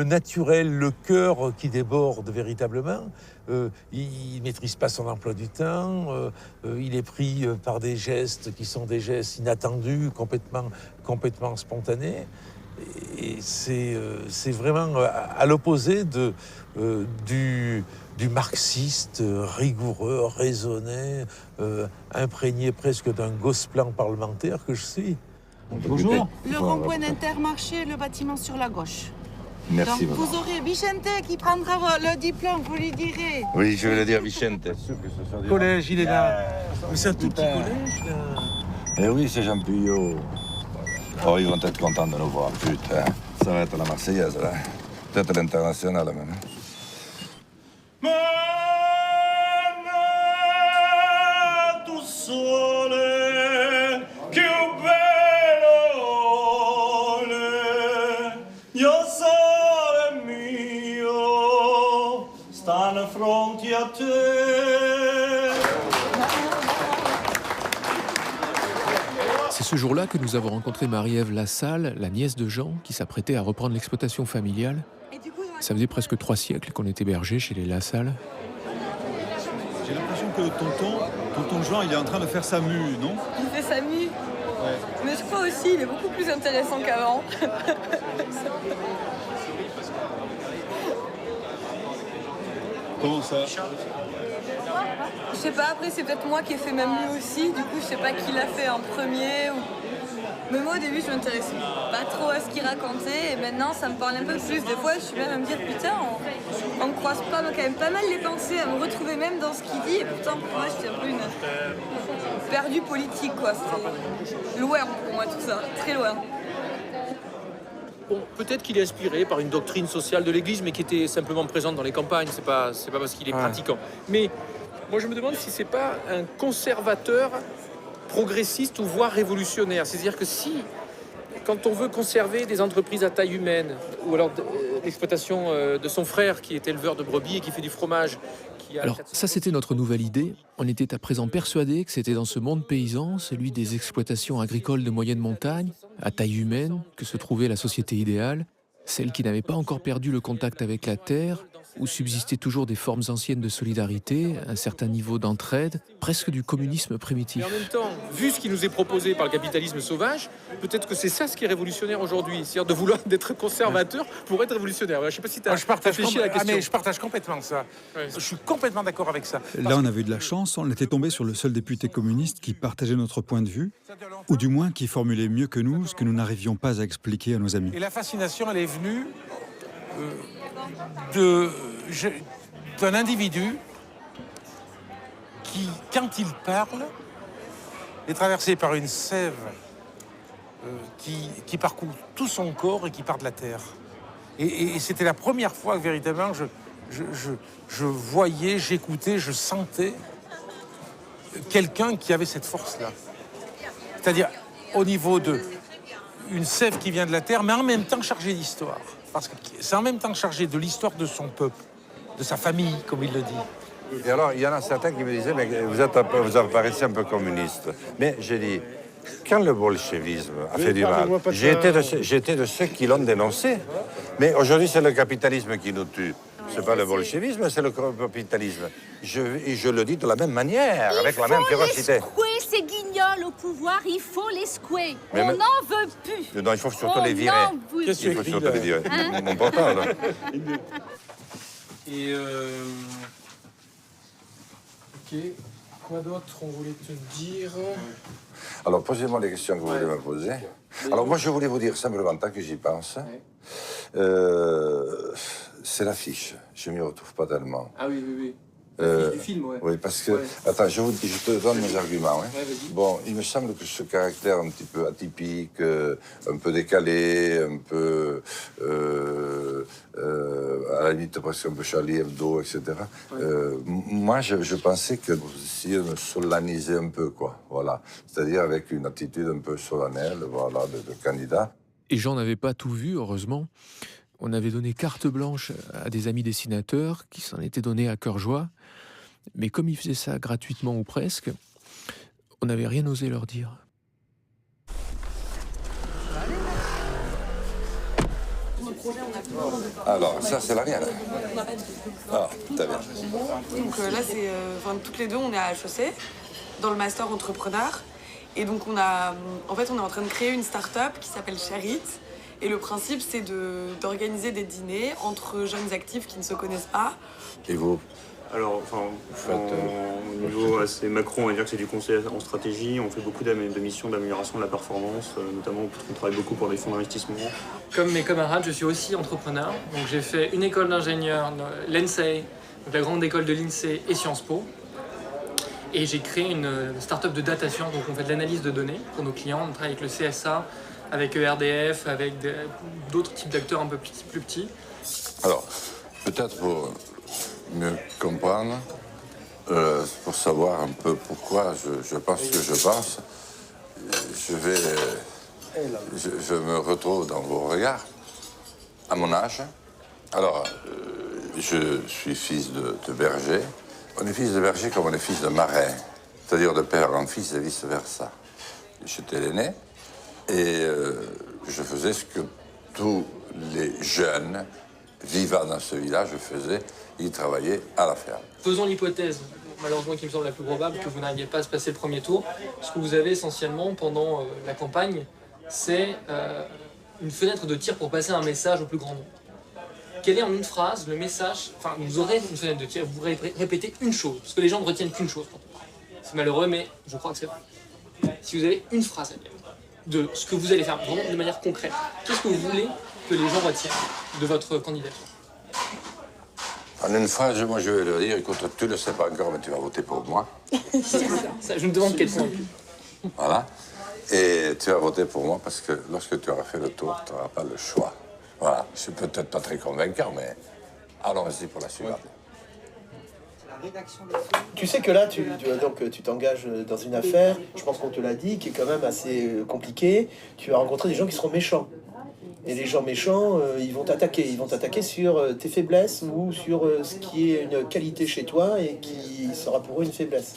naturel, le cœur qui déborde véritablement, il ne maîtrise pas son emploi du temps, il est pris par des gestes qui sont des gestes inattendus, complètement spontanés. Et c'est vraiment à l'opposé du marxiste rigoureux, raisonné, imprégné presque d'un gosse-plan parlementaire que je suis. Bonjour. Le rond-point d'Intermarché, le bâtiment sur la gauche. Merci, donc, vous aurez Vicente qui prendra le diplôme, vous lui direz. Oui, je vais le dire Vicente. Le collège, il est là. Mais c'est un tout petit collège, là. Eh oui, c'est Jean Puyot. Oh, ils vont être contents de nous voir, putain. Ça va être la Marseillaise, là. Peut-être l'internationale, même. C'est ce jour-là que nous avons rencontré Marie-Ève Lassalle, la nièce de Jean, qui s'apprêtait à reprendre l'exploitation familiale. Ça faisait presque 3 siècles qu'on était hébergés chez les Lassalle. J'ai l'impression que tonton Jean, il est en train de faire sa mue, non? Il fait sa mue. Ouais. Mais je crois aussi, il est beaucoup plus intéressant qu'avant. Comment ça? Je sais pas, après c'est peut-être moi qui ai fait même lui aussi, du coup je sais pas qui l'a fait en premier. Mais moi au début je m'intéressais pas trop à ce qu'il racontait et maintenant ça me parle un peu plus. Des fois je suis même à me dire putain, on me croise pas, quand même pas mal les pensées, à me retrouver même dans ce qu'il dit et pourtant pour moi j'étais un peu une perdue politique quoi. C'était loin pour moi tout ça, très loin. Bon, peut-être qu'il est inspiré par une doctrine sociale de l'Église, mais qui était simplement présente dans les campagnes. C'est pas parce qu'il est pratiquant. Mais moi, je me demande si c'est pas un conservateur progressiste ou voire révolutionnaire. C'est-à-dire que si, quand on veut conserver des entreprises à taille humaine, ou alors l'exploitation de son frère qui est éleveur de brebis et qui fait du fromage. Alors ça, c'était notre nouvelle idée. On était à présent persuadés que c'était dans ce monde paysan, celui des exploitations agricoles de moyenne montagne, à taille humaine, que se trouvait la société idéale, celle qui n'avait pas encore perdu le contact avec la terre, où subsistaient toujours des formes anciennes de solidarité, un certain niveau d'entraide, presque du communisme primitif. Mais en même temps, vu ce qui nous est proposé par le capitalisme sauvage, peut-être que c'est ça ce qui est révolutionnaire aujourd'hui, c'est-à-dire de vouloir d'être conservateur pour être révolutionnaire. Je ne sais pas si tu as réfléchi à la question. Mais je partage complètement ça. Ouais. Je suis complètement d'accord avec ça. Là, on avait eu de la chance, on était tombé sur le seul député communiste qui partageait notre point de vue, ou du moins qui formulait mieux que nous ce que nous n'arrivions pas à expliquer à nos amis. Et la fascination, elle est venue d'un individu qui, quand il parle, est traversé par une sève qui parcourt tout son corps et qui part de la terre. Et c'était la première fois que véritablement je voyais, j'écoutais, je sentais quelqu'un qui avait cette force-là. C'est-à-dire au niveau de une sève qui vient de la terre, mais en même temps chargée d'histoire. Parce que c'est en même temps chargé de l'histoire de son peuple, de sa famille, comme il le dit. Et alors, il y en a certains qui me disaient, mais vous apparaissez un peu communiste. Mais j'ai dit, quand le bolchevisme a fait du mal, j'ai été de ceux qui l'ont dénoncé. Mais aujourd'hui, c'est le capitalisme qui nous tue. C'est pas le bolchevisme, c'est le capitalisme. Je le dis de la même manière, avec la même férocité. Ces guignols au pouvoir, il faut les secouer. Mais on n'en veut plus. Non, il faut surtout les virer. Il faut surtout les virer. Mon portable. Et ok, quoi d'autre on voulait te dire? Alors, posez-moi les questions que vous voulez me poser. Alors, moi, je voulais vous dire simplement, tant que j'y pense, c'est l'affiche. Je ne m'y retrouve pas tellement. Ah oui, oui, oui. Du film, ouais. Oui, parce que... Ouais. Attends, je te donne mes arguments. Hein. Ouais, bon, il me semble que ce caractère un petit peu atypique, un peu décalé, un peu... à la limite, presque un peu Charlie Hebdo, etc. Ouais. Moi, je pensais que vous essayiez de me solennaliser un peu, quoi. Voilà. C'est-à-dire avec une attitude un peu solennelle, voilà, de candidat. Et Jean n'avait pas tout vu, heureusement. On avait donné carte blanche à des amis dessinateurs qui s'en étaient donnés à cœur joie. Mais comme ils faisaient ça gratuitement ou presque, on n'avait rien osé leur dire. Alors, ça, c'est la mienne. Ah, t'as bien. Donc là, c'est toutes les deux, on est à HEC, dans le master entrepreneur. Et donc, on est en train de créer une start-up qui s'appelle Sherit. Et le principe, c'est d'organiser des dîners entre jeunes actifs qui ne se connaissent pas. Et vous? Alors, au niveau assez macro, on va dire que c'est du conseil en stratégie. On fait beaucoup de missions d'amélioration de la performance, notamment parce qu'on travaille beaucoup pour des fonds d'investissement. Comme mes camarades, je suis aussi entrepreneur. Donc j'ai fait une école d'ingénieur, l'ENSEI, la grande école de l'INSEE et Sciences Po. Et j'ai créé une start-up de data science. Donc on fait de l'analyse de données pour nos clients. On travaille avec le CSA, avec ERDF, avec d'autres types d'acteurs un peu plus petits. Alors, peut-être pour mieux comprendre, pour savoir un peu pourquoi je pense ce que je pense, je me retrouve dans vos regards, à mon âge. Alors, je suis fils de berger. On est fils de berger comme on est fils de marin, c'est-à-dire de père en fils et vice-versa. J'étais l'aîné et je faisais ce que tous les jeunes vivant dans ce village faisaient. Ils travaillaient à la ferme. Faisons l'hypothèse, malheureusement qui me semble la plus probable, que vous n'arriviez pas à se passer le premier tour. Ce que vous avez essentiellement pendant la campagne, c'est une fenêtre de tir pour passer un message au plus grand nombre. quel est en une phrase le message, enfin vous aurez une sonnette de tir, vous répétez une chose, parce que les gens ne retiennent qu'une chose. C'est malheureux, mais je crois que c'est vrai. Si vous avez une phrase à dire de ce que vous allez faire, vraiment de manière concrète, qu'est-ce que vous voulez que les gens retiennent de votre candidature? En une phrase, moi je vais leur dire, écoute, tu ne le sais pas encore, mais tu vas voter pour moi. Ça, je me demande quels sont. Voilà. Et tu vas voter pour moi parce que lorsque tu auras fait le tour, tu n'auras pas le choix. Voilà. Je suis peut-être pas très convaincant, mais allons-y pour la suivante. Tu sais que là, tu t'engages dans une affaire, je pense qu'on te l'a dit, qui est quand même assez compliquée. Tu vas rencontrer des gens qui seront méchants. Et les gens méchants, ils vont t'attaquer. Ils vont t'attaquer sur tes faiblesses ou sur ce qui est une qualité chez toi et qui sera pour eux une faiblesse.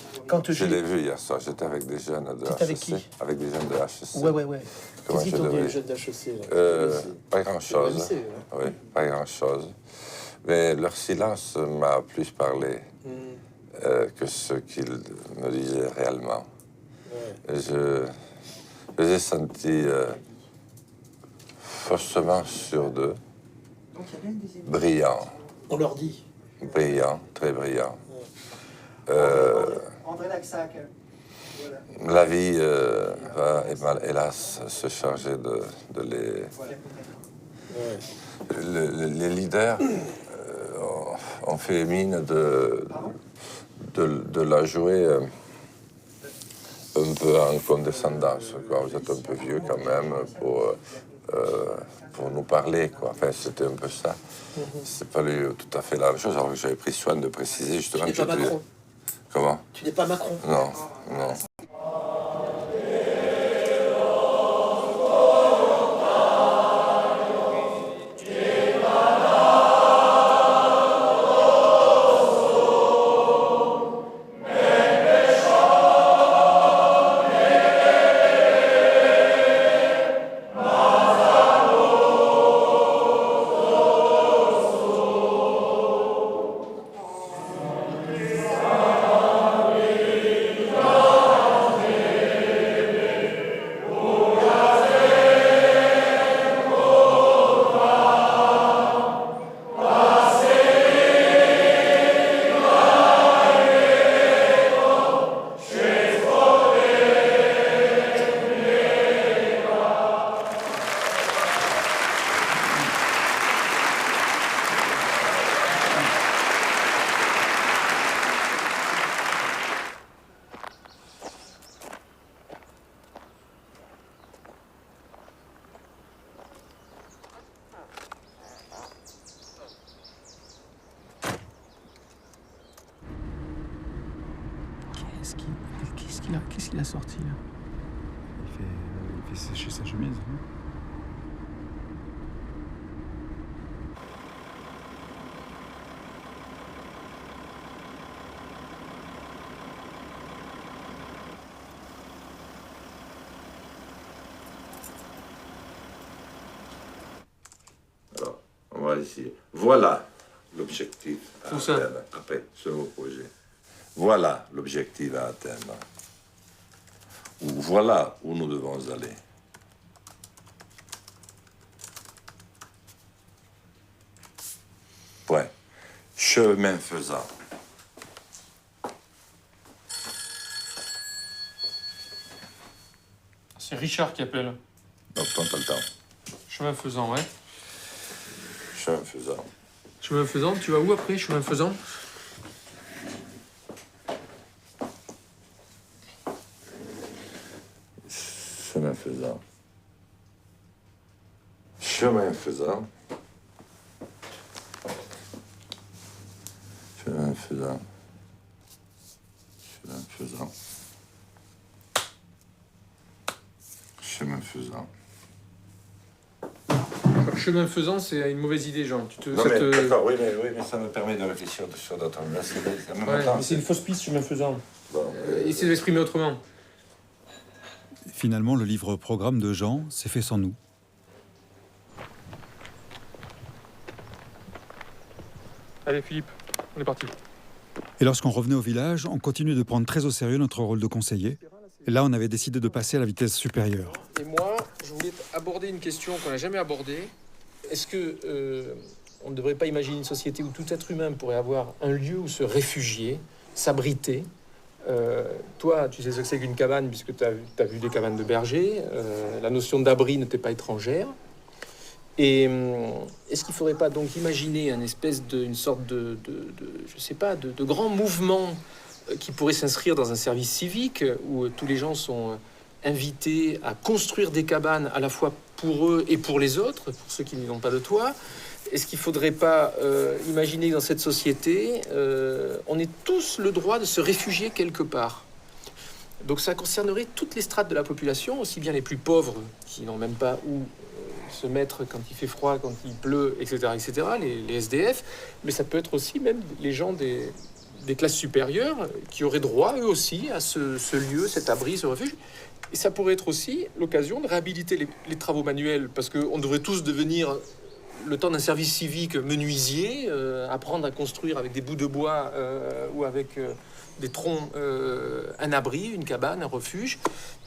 Je l'ai vu hier soir, j'étais avec des jeunes de HEC. Avec qui? Avec des jeunes de HEC. Ouais. Comment Qu'est-ce qu'ils t'ont dit, les jeunes d'HEC? Pas grand-chose. Lycée, Oui, pas grand-chose. Mais leur silence m'a plus parlé que ce qu'ils me disaient réellement. Ouais. Je les ai sentis faussement sûrs d'eux, brillants. On leur dit. Brillants, très brillants. Ouais. André Laxac. Voilà. La vie va, hélas, se charger de les... Ouais. Les leaders ont fait mine de la jouer un peu en condescendance, quoi. Vous êtes un peu vieux quand même pour nous parler, quoi. Enfin, c'était un peu ça. C'est pas tout à fait la même chose, alors que j'avais pris soin de préciser justement... Tu n'es pas Macron. Comment? Tu n'es pas Macron. Non, non. Qu'est-ce qu'il a sorti là? Il fait sécher sa chemise. Hein. Alors, on va essayer. Voilà l'objectif à Tout ça. atteindre. Après, ce nouveau projet. Voilà l'objectif à atteindre. Ou voilà où nous devons aller. Point. Chemin faisant. C'est Richard qui appelle. Donc, prends pas le temps. Chemin faisant, ouais. Chemin faisant. Chemin faisant, tu vas où après, chemin faisant? Chemin faisant. Chemin faisant. Chemin faisant. Chemin faisant. Chemin faisant. Chemin faisant, c'est une mauvaise idée, Jean. D'accord, oui, mais ça me permet de réfléchir sur d'autres. Mais c'est une fausse piste, chemin faisant. Essayez de l'exprimer autrement. Finalement, le livre-programme de Jean s'est fait sans nous. Allez, Philippe, on est parti. Et lorsqu'on revenait au village, on continuait de prendre très au sérieux notre rôle de conseiller. Et là, on avait décidé de passer à la vitesse supérieure. Et moi, je voulais aborder une question qu'on n'a jamais abordée. Est-ce que on ne devrait pas imaginer une société où tout être humain pourrait avoir un lieu où se réfugier, s'abriter. Toi, tu sais ce que c'est qu'une cabane, puisque tu as vu des cabanes de bergers. La notion d'abri ne t'est pas étrangère. Et est-ce qu'il ne faudrait pas donc imaginer une sorte de grand mouvement qui pourrait s'inscrire dans un service civique où tous les gens sont invités à construire des cabanes à la fois pour eux et pour les autres, pour ceux qui n'ont pas de toit? Est-ce qu'il ne faudrait pas imaginer que dans cette société, on ait tous le droit de se réfugier quelque part? Donc ça concernerait toutes les strates de la population, aussi bien les plus pauvres, qui n'ont même pas où se mettre quand il fait froid, quand il pleut, etc., les SDF, mais ça peut être aussi même les gens des classes supérieures qui auraient droit, eux aussi, à ce lieu, cet abri, ce refuge. Et ça pourrait être aussi l'occasion de réhabiliter les travaux manuels, parce qu'on devrait tous devenir, le temps d'un service civique, menuisier, apprendre à construire avec des bouts de bois ou avec des troncs un abri, une cabane, un refuge.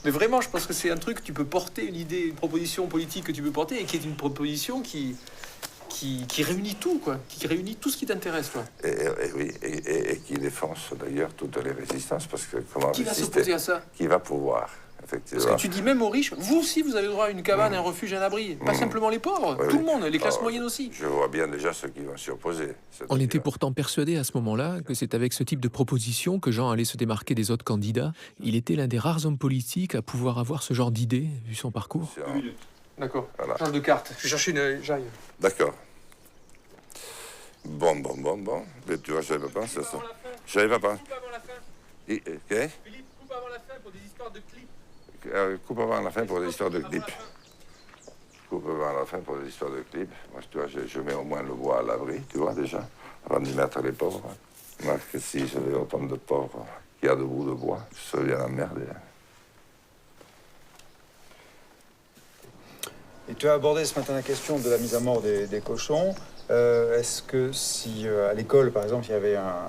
Mais vraiment, je pense que c'est un truc que tu peux porter, une idée, une proposition politique que tu peux porter, et qui est une proposition qui réunit tout, quoi, qui réunit tout ce qui t'intéresse, toi. Et qui défonce d'ailleurs toutes les résistances, parce que comment qui va s'opposer à ça? Qui va pouvoir, effectivement. Parce que tu dis même aux riches, vous aussi vous avez droit à une cabane, un refuge, un abri. Pas simplement les pauvres, tout le monde, les classes moyennes aussi. Je vois bien déjà ceux qui vont s'y opposer. On était pourtant persuadé à ce moment-là que c'est avec ce type de proposition que Jean allait se démarquer des autres candidats. Il était l'un des rares hommes politiques à pouvoir avoir ce genre d'idée, vu son parcours. D'accord, voilà. Change de carte, je vais chercher une jaille. D'accord. Bon. Mais tu vois, j'avais pas pensé à ça. J'avais pas pensé. Coupe avant la fin. Philippe, coupe avant la fin pour des histoires de clips. Coupe avant la fin pour des histoires de clips. Coupe avant la fin pour des histoires de clips. Moi, tu vois, je mets au moins le bois à l'abri, tu vois, déjà, avant d'y mettre les pauvres. Remarque que si j'avais autant de pauvres qu'il y a de bouts de bois, je serais bien emmerdé. Et tu as abordé ce matin la question de la mise à mort des cochons. Est-ce que si à l'école, par exemple, il y avait un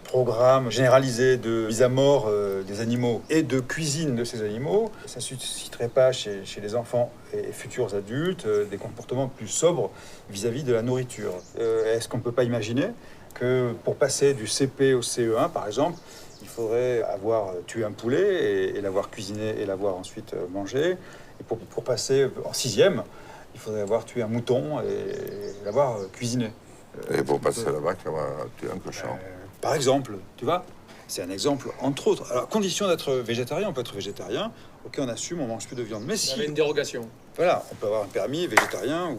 programme généralisé de mise à mort des animaux et de cuisine de ces animaux, ça ne susciterait pas chez les enfants et futurs adultes des comportements plus sobres vis-à-vis de la nourriture? Est-ce qu'on ne peut pas imaginer que pour passer du CP au CE1, par exemple, il faudrait avoir tué un poulet et l'avoir cuisiné et l'avoir ensuite mangé? Et pour passer en 6e, il faudrait avoir tué un mouton et l'avoir cuisiné. Et pour passer là-bas, avoir tué un cochon. Par exemple, tu vois, c'est un exemple entre autres. Alors, condition d'être végétarien, on peut être végétarien. Ok, on assume, on mange plus de viande. Mais si il y avait une dérogation. Voilà, on peut avoir un permis végétarien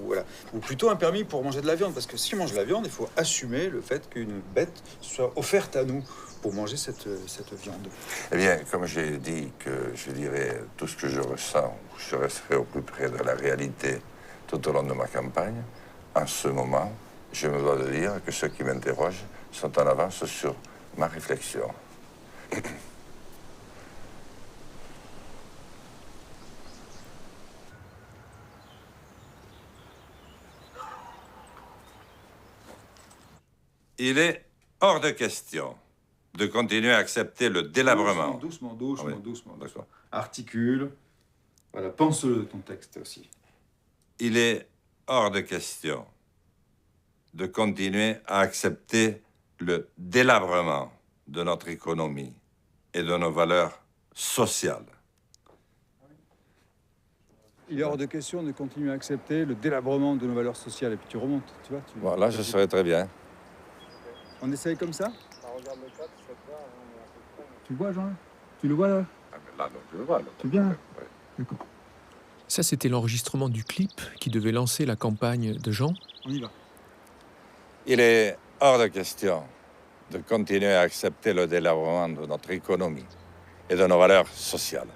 ou plutôt un permis pour manger de la viande, parce que si on mange de la viande, il faut assumer le fait qu'une bête soit offerte à nous pour manger cette viande. Eh bien, comme j'ai dit que je dirais tout ce que je ressens, je resterai au plus près de la réalité tout au long de ma campagne, en ce moment, je me dois de dire que ceux qui m'interrogent sont en avance sur ma réflexion. Il est hors de question de continuer à accepter le délabrement. Doucement, D'accord. Articule. Voilà, pense-le, ton texte aussi. Il est hors de question de continuer à accepter le délabrement de notre économie et de nos valeurs sociales. Il est hors de question de continuer à accepter le délabrement de nos valeurs sociales. Et puis tu remontes, tu vois. Voilà, je serais très bien. On essaye comme ça? Tu le vois, Jean? Tu le vois, là? Là, non, je le vois. Là. Tu viens? Ouais. D'accord. Ça, c'était l'enregistrement du clip qui devait lancer la campagne de Jean. On y va. Il est hors de question de continuer à accepter le délabrement de notre économie et de nos valeurs sociales.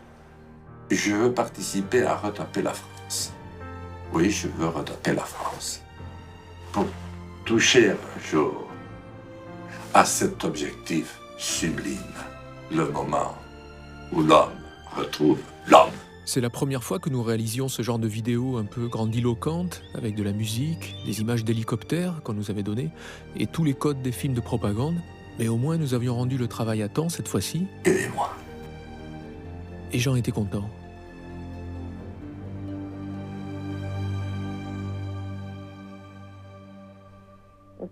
Je veux participer à retaper la France. Oui, je veux retaper la France. Pour toucher un jour à cet objectif sublime, le moment où l'homme retrouve l'homme. C'est la première fois que nous réalisions ce genre de vidéo un peu grandiloquente, avec de la musique, des images d'hélicoptères qu'on nous avait données, et tous les codes des films de propagande. Mais au moins, nous avions rendu le travail à temps cette fois-ci. Aidez-moi. Et Jean était content.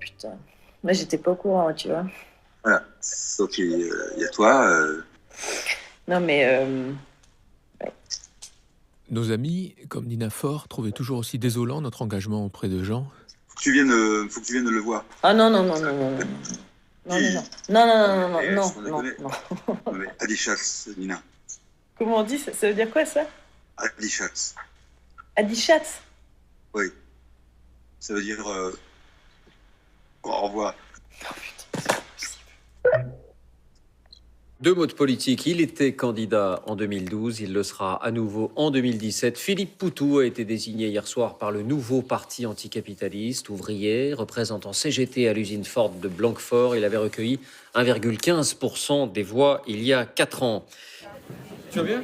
putain. Moi, j'étais pas au courant, tu vois. Voilà. Donc, il y a toi. Non, mais... Nos amis, comme Nina Faure, trouvaient toujours aussi désolant notre engagement auprès de Jean. Faut que tu viennes le voir. Ah non. Non. Mais Adi Schatz, Nina. Comment on dit ça? Ça veut dire quoi, ça? Adi Schatz. Adi Schatz? Oui. Ça veut dire... au revoir. Deux mots de politique. Il était candidat en 2012, il le sera à nouveau en 2017. Philippe Poutou a été désigné hier soir par le nouveau parti anticapitaliste, ouvrier, représentant CGT à l'usine Ford de Blanquefort. Il avait recueilli 1,15% des voix il y a 4 ans. Tu vas bien?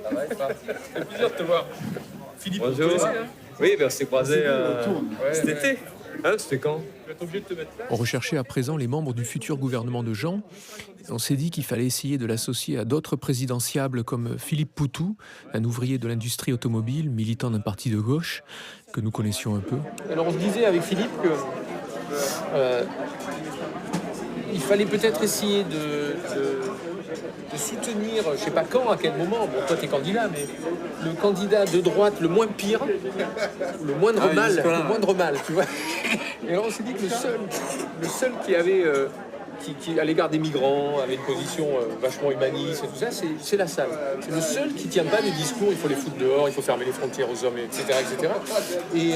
Ça va, ça fait plaisir de te voir. Philippe, bonjour. Tu connaissais, hein? Oui, on s'est croisés cet été. Hein, c'était quand? On recherchait à présent les membres du futur gouvernement de Jean. On s'est dit qu'il fallait essayer de l'associer à d'autres présidentiables comme Philippe Poutou, un ouvrier de l'industrie automobile, militant d'un parti de gauche, que nous connaissions un peu. Alors on se disait avec Philippe que il fallait peut-être essayer de soutenir, je ne sais pas quand, à quel moment, bon toi t'es candidat, mais le candidat de droite le moins pire, le moindre mal, tu vois. Et alors on s'est dit que le seul qui avait, qui à l'égard des migrants, avait une position vachement humaniste et tout ça, c'est la salle. C'est le seul qui ne tient pas des discours, il faut les foutre dehors, il faut fermer les frontières aux hommes, etc. Et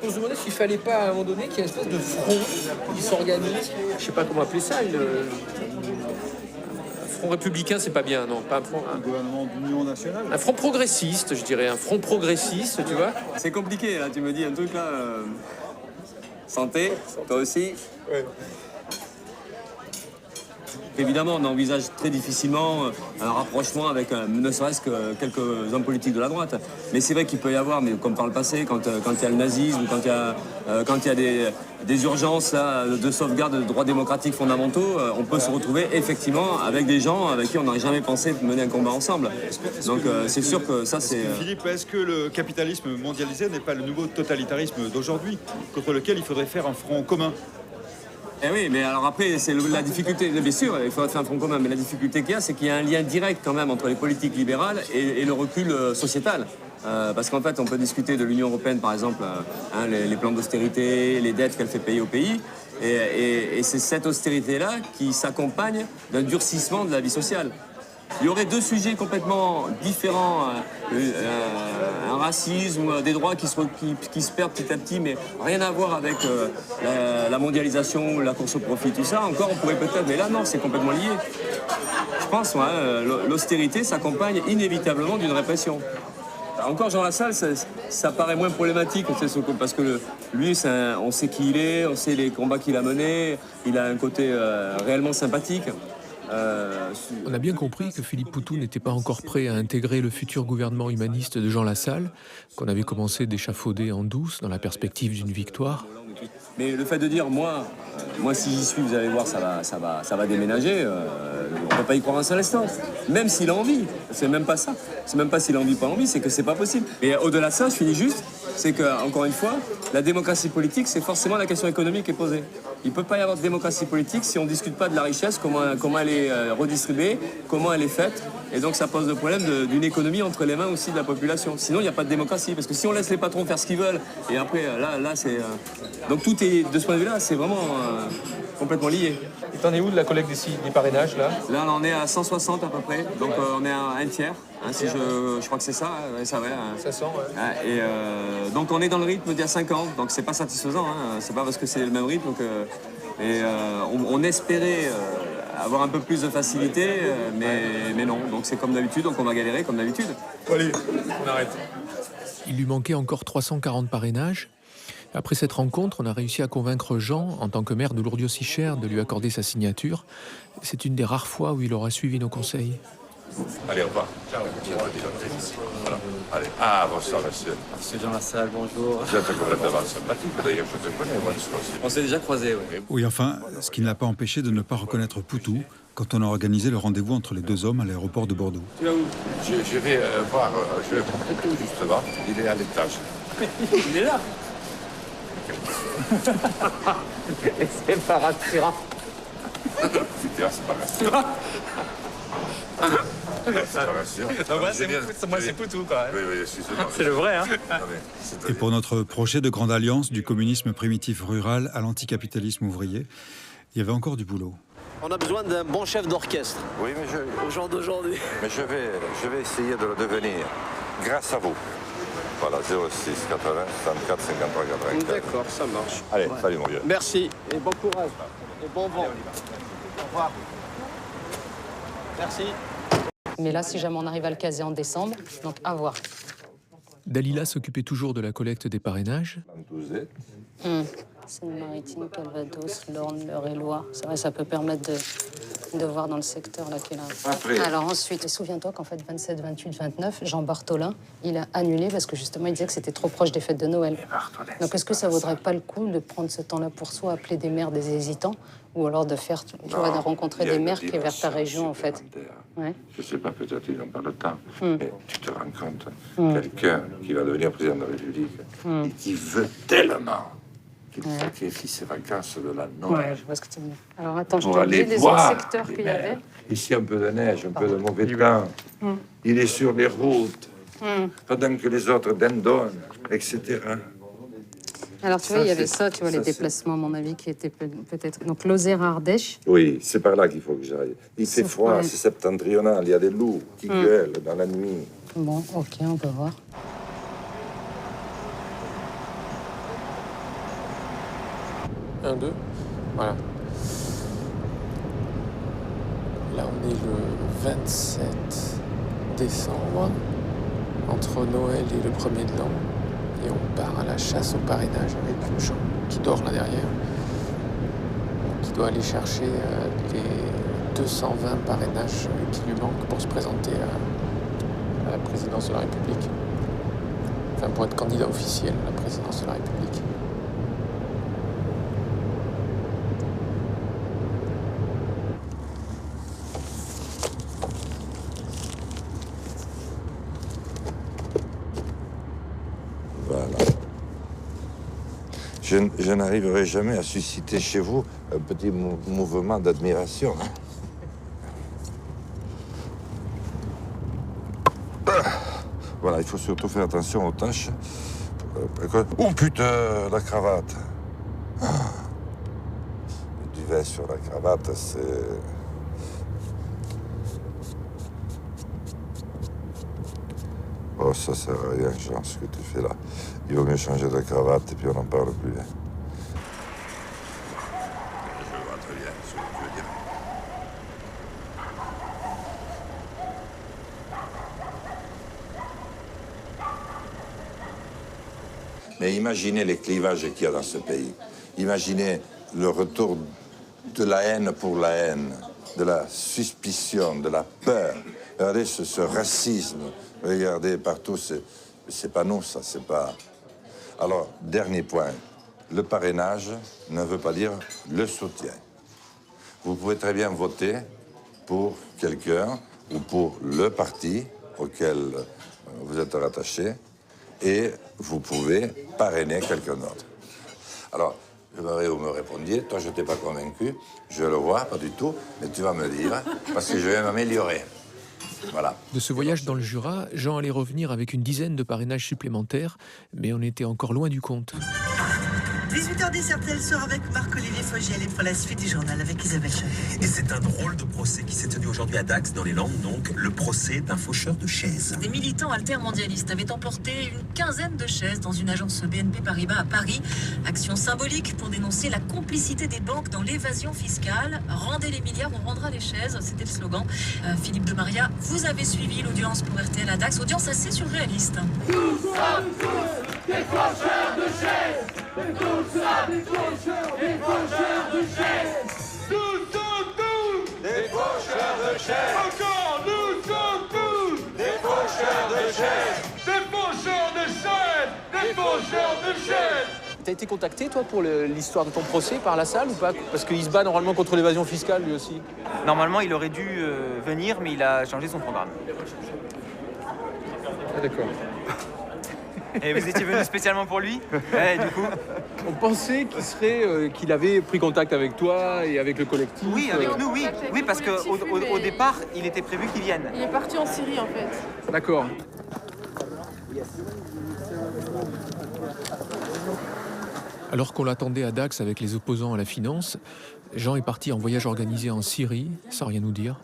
on se demandait s'il ne fallait pas à un moment donné qu'il y ait une espèce de front qui s'organise, je ne sais pas comment appeler ça, front républicain, c'est pas bien, non, pas un front. Un gouvernement d'union nationale. Un front progressiste, je dirais, un front progressiste, tu vois. C'est compliqué, là, tu me dis un truc là. Santé, toi aussi. Ouais. Évidemment, on envisage très difficilement un rapprochement avec ne serait-ce que quelques hommes politiques de la droite. Mais c'est vrai qu'il peut y avoir, mais comme par le passé, quand il y a le nazisme, quand il y a des urgences là, de sauvegarde de droits démocratiques fondamentaux, on peut se retrouver effectivement avec des gens avec qui on n'aurait jamais pensé mener un combat ensemble. Donc c'est sûr que ça c'est... Philippe, est-ce que le capitalisme mondialisé n'est pas le nouveau totalitarisme d'aujourd'hui, contre lequel il faudrait faire un front commun ? Eh oui, mais alors après, c'est la difficulté, bien sûr, il faudrait faire un front commun, mais la difficulté qu'il y a, c'est qu'il y a un lien direct quand même entre les politiques libérales et le recul sociétal. Parce qu'en fait, on peut discuter de l'Union européenne, par exemple, les plans d'austérité, les dettes qu'elle fait payer au pays, et c'est cette austérité-là qui s'accompagne d'un durcissement de la vie sociale. Il y aurait deux sujets complètement différents, un racisme, des droits qui se perdent petit à petit, mais rien à voir avec la mondialisation, la course au profit, tout ça. Encore, on pourrait peut-être, mais là, non, c'est complètement lié. Je pense, l'austérité s'accompagne inévitablement d'une répression. Encore Jean Lassalle, ça paraît moins problématique, parce que lui, on sait qui il est, on sait les combats qu'il a menés, il a un côté réellement sympathique. On a bien compris que Philippe Poutou n'était pas encore prêt à intégrer le futur gouvernement humaniste de Jean Lassalle, qu'on avait commencé d'échafauder en douce dans la perspective d'une victoire. Mais le fait de dire, moi si j'y suis, vous allez voir, ça va déménager, on ne peut pas y croire un seul instant. Même s'il a envie, c'est même pas ça. C'est même pas s'il a envie ou pas envie, c'est que c'est pas possible. Et au-delà de ça, je finis juste, c'est que, encore une fois, la démocratie politique, c'est forcément la question économique qui est posée. Il ne peut pas y avoir de démocratie politique si on ne discute pas de la richesse, comment elle est redistribuée, comment elle est faite. Et donc ça pose le problème d'une économie entre les mains aussi de la population. Sinon, il n'y a pas de démocratie. Parce que si on laisse les patrons faire ce qu'ils veulent, et après, là c'est... Donc tout est, de ce point de vue-là, c'est vraiment complètement lié. Et t'en es où de la collecte des parrainages, là? Là, on en est à 160 à peu près. Donc on est à un tiers. Si je crois que c'est ça, ça va. 500, ouais. Et donc on est dans le rythme d'il y a 5 ans, donc c'est pas satisfaisant, c'est pas parce que c'est le même rythme on espérait avoir un peu plus de facilité, mais non, donc c'est comme d'habitude, donc on va galérer comme d'habitude. Allez, on arrête. Il lui manquait encore 340 parrainages. Après cette rencontre, on a réussi à convaincre Jean, en tant que maire de Lourdes-Sichère, de lui accorder sa signature. C'est une des rares fois où il aura suivi nos conseils. Allez, au revoir. Ciao. Voilà. Allez. Ah, bonsoir, monsieur. Monsieur Jean Lassalle, bonjour. Vous êtes complètement sympathique, d'ailleurs, je te connais, moi, on s'est déjà croisés, oui. Oui, enfin, ce qui ne l'a pas empêché de ne pas reconnaître Poutou quand on a organisé le rendez-vous entre les deux hommes à l'aéroport de Bordeaux. Tu vas où? Je vais voir, je vais voir Poutou, justement. Il est à l'étage. Il est là? Et c'est pas rassurant. Putain, c'est pas rassurant. Moi, c'est Poutou, quoi. Oui, je suis C'est le vrai, hein. Et pour notre projet de grande alliance du communisme primitif rural à l'anticapitalisme ouvrier, il y avait encore du boulot. On a besoin d'un bon chef d'orchestre. Oui, mais au genre d'aujourd'hui. Mais je vais essayer de le devenir grâce à vous. Voilà, 06 80 64 53 84. D'accord, ça marche. Allez, salut mon vieux. Merci et bon courage. Et bon vent. Au revoir. Merci. Mais là, si jamais on arrive à le caser en décembre, donc à voir. Dalila s'occupait toujours de la collecte des parrainages. Seine-Maritime, Calvados, l'Orne, l'Eure-et-Loire. C'est vrai, ça peut permettre de voir dans le secteur là qu'il a. Après. Alors ensuite, souviens-toi qu'en fait, 27, 28, 29, Jean Bartholin, il a annulé parce que justement, il disait que c'était trop proche des fêtes de Noël. Donc est-ce que ça vaudrait pas le coup de prendre ce temps-là pour soi, appeler des maires des hésitants, ou alors de faire, tu vois, de rencontrer des maires qui est vers ta région, en fait. Ouais. Je sais pas, peut-être ils n'ont pas le temps, mais tu te rends compte, quelqu'un qui va devenir président de la République et qui veut tellement qu'il sacrifie ses vacances de la Noël. Ouais, je vois ce que tu veux dire. Alors attends, je Pour te aller dis les voir autres secteurs qu'il y avait. Ici, un peu de neige, un peu de mauvais temps. Il est sur les routes, pendant que les autres dindonnent, etc. Alors, tu vois, il y avait ça, tu vois, les déplacements, à mon avis, qui étaient peut-être... Donc, Lozère-Ardèche. Oui, c'est par là qu'il faut que j'aille. Il fait froid, c'est septentrional, il y a des loups qui gueulent dans la nuit. Bon, ok, on peut voir. Un, deux, voilà. Là, on est le 27 décembre, entre Noël et le 1er de l'an. Et on part à la chasse au parrainage avec Jean, qui dort là derrière, qui doit aller chercher les 220 parrainages qui lui manquent pour se présenter à la présidence de la République. Enfin, pour être candidat officiel à la présidence de la République. Je n'arriverai jamais à susciter chez vous un petit mouvement d'admiration. Voilà, il faut surtout faire attention aux tâches. Oh putain, la cravate. Du duvet sur la cravate, c'est... Oh, ça sert à rien, Jean, ce que tu fais là. Il vaut mieux changer de cravate et puis on n'en parle plus. Je vois très bien ce que tu veux dire. Mais imaginez les clivages qu'il y a dans ce pays. Imaginez le retour de la haine pour la haine, de la suspicion, de la peur. Regardez ce racisme. Regardez partout, c'est pas nous, ça, c'est pas... Alors, dernier point, le parrainage ne veut pas dire le soutien. Vous pouvez très bien voter pour quelqu'un ou pour le parti auquel vous êtes rattaché et vous pouvez parrainer quelqu'un d'autre. Alors, j'aimerais que vous me répondiez, toi je t'ai pas convaincu, je le vois, pas du tout, mais tu vas me le dire, parce que je vais m'améliorer. Voilà. De ce voyage dans le Jura, Jean allait revenir avec une dizaine de parrainages supplémentaires, mais on était encore loin du compte. 18h10, RTL sort avec Marc-Olivier Fogiel et pour la suite du journal avec Isabelle Chalet. Et c'est un drôle de procès qui s'est tenu aujourd'hui à Dax, dans les Landes, donc le procès d'un faucheur de chaises. Des militants altermondialistes avaient emporté une quinzaine de chaises dans une agence BNP Paribas à Paris. Action symbolique pour dénoncer la complicité des banques dans l'évasion fiscale. Rendez les milliards, on rendra les chaises, c'était le slogan. Philippe de Maria, vous avez suivi l'audience pour RTL à Dax, audience assez surréaliste. Nous sommes tous des faucheurs de chaises. Des faucheurs de chaises. Nous sommes tous des faucheurs de chaises. Encore, nous sommes tous des faucheurs de chaises. Des faucheurs de chaises. Des faucheurs de chaises. T'as été contacté, toi, pour l'histoire de ton procès par la salle ou pas? Parce qu'il se bat normalement contre l'évasion fiscale, lui aussi. Normalement, il aurait dû venir, mais il a changé son programme. Ah, d'accord. Et vous étiez venu spécialement pour lui? Ouais, du coup. On pensait qu'il avait pris contact avec toi et avec le collectif. Oui, avec nous, oui. Oui, parce qu'au départ, il était prévu qu'il vienne. Il est parti en Syrie, en fait. D'accord. Alors qu'on l'attendait à Dax avec les opposants à la finance, Jean est parti en voyage organisé en Syrie, sans rien nous dire.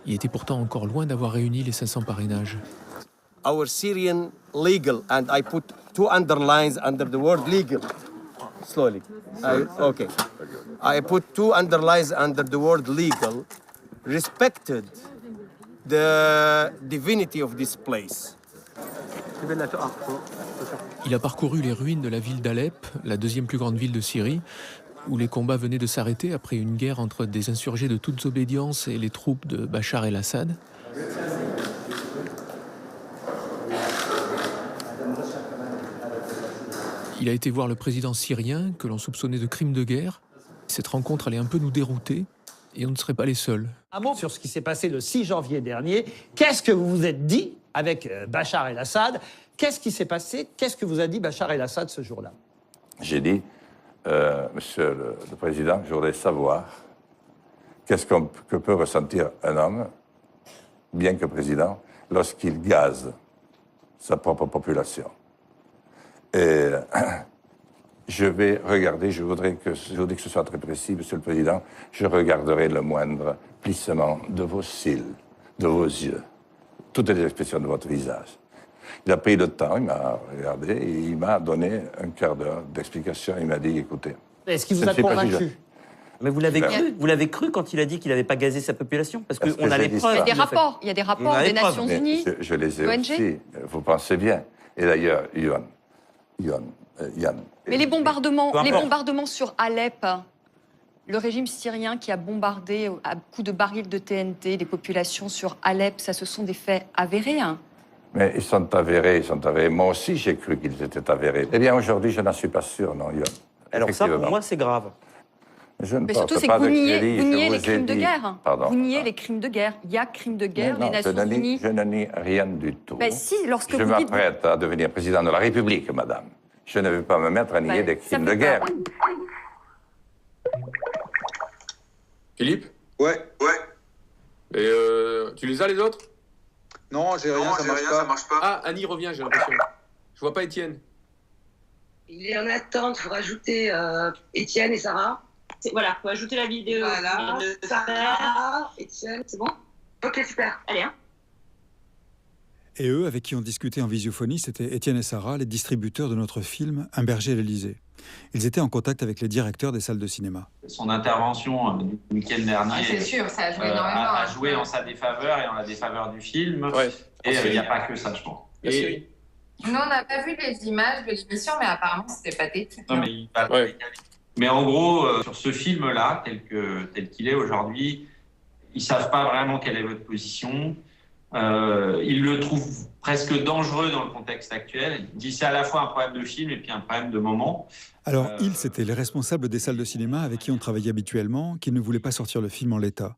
Il était pourtant encore loin d'avoir réuni les 500 parrainages. Our Syrian legal, and I put 2 underlines under the word legal. Slowly. Okay. I put 2 underlines under the word legal. Respected the divinity of this place. Il a parcouru les ruines de la ville d'Alep, la deuxième plus grande ville de Syrie, où les combats venaient de s'arrêter après une guerre entre des insurgés de toutes obédiences et les troupes de Bachar el-Assad. Il a été voir le président syrien, que l'on soupçonnait de crimes de guerre. Cette rencontre allait un peu nous dérouter, et on ne serait pas les seuls. Un mot sur ce qui s'est passé le 6 janvier dernier. Qu'est-ce que vous vous êtes dit avec Bachar el-Assad? Qu'est-ce qui s'est passé? Qu'est-ce que vous a dit Bachar el-Assad ce jour-là? J'ai dit, Monsieur le Président, je voudrais savoir que peut ressentir un homme, bien que président, lorsqu'il gaze sa propre population. Et je vais regarder, je voudrais que ce soit très précis, Monsieur le Président, je regarderai le moindre plissement de vos cils, de vos yeux, toutes les expressions de votre visage. Il a pris le temps, il m'a regardé et il m'a donné un quart d'heure d'explication. Il m'a dit, écoutez... Est-ce qu'il vous a convaincu? Mais vous l'avez cru quand il a dit qu'il n'avait pas gazé sa population? Parce qu'on a les preuves. Il y a des rapports des Nations Unies. Je les ai aussi, vous pensez bien. Et d'ailleurs, Yann. Mais les bombardements sur Alep, le régime syrien qui a bombardé à coups de barils de TNT les populations sur Alep, ça, ce sont des faits avérés. Hein. Mais ils sont avérés. Moi aussi, j'ai cru qu'ils étaient avérés. Eh bien, aujourd'hui, je n'en suis pas sûr, non, Yann. Alors ça, pour moi, c'est grave. Mais surtout, c'est que vous niez les crimes de guerre. Vous niez les crimes de guerre. Il y a crimes de guerre, les Nations Unies. Je ne nie rien du tout. Ben si, lorsque je m'apprête à devenir président de la République, madame. Je ne vais pas me mettre à nier des crimes de guerre. Philippe? Ouais. Et tu les as, les autres? Non, j'ai rien, ça marche pas. Ah, Annie revient, j'ai l'impression. Je vois pas Étienne. Il est en attente, il faut rajouter Étienne et Sarah. Voilà, il faut ajouter la vidéo. Voilà, Sarah, Étienne, c'est bon? Ok, super. Allez, hein. Et eux, avec qui on discutait en visiophonie, c'était Étienne et Sarah, les distributeurs de notre film Un berger à l'Élysée. Ils étaient en contact avec les directeurs des salles de cinéma. Son intervention du week-end dernier c'est sûr, ça a joué énormément. A joué en sa défaveur et en la défaveur du film. Ouais. Et il n'y a pas que ça, je pense. Nous, on n'a pas vu les images de l'émission, mais apparemment, c'était pathétique. Non, mais en gros, sur ce film-là, tel qu'il est aujourd'hui, ils ne savent pas vraiment quelle est votre position. Ils le trouvent presque dangereux dans le contexte actuel. Ils disent c'est à la fois un problème de film et puis un problème de moment. Alors, ils, c'était les responsables des salles de cinéma avec qui on travaillait habituellement, qui ne voulaient pas sortir le film en l'état.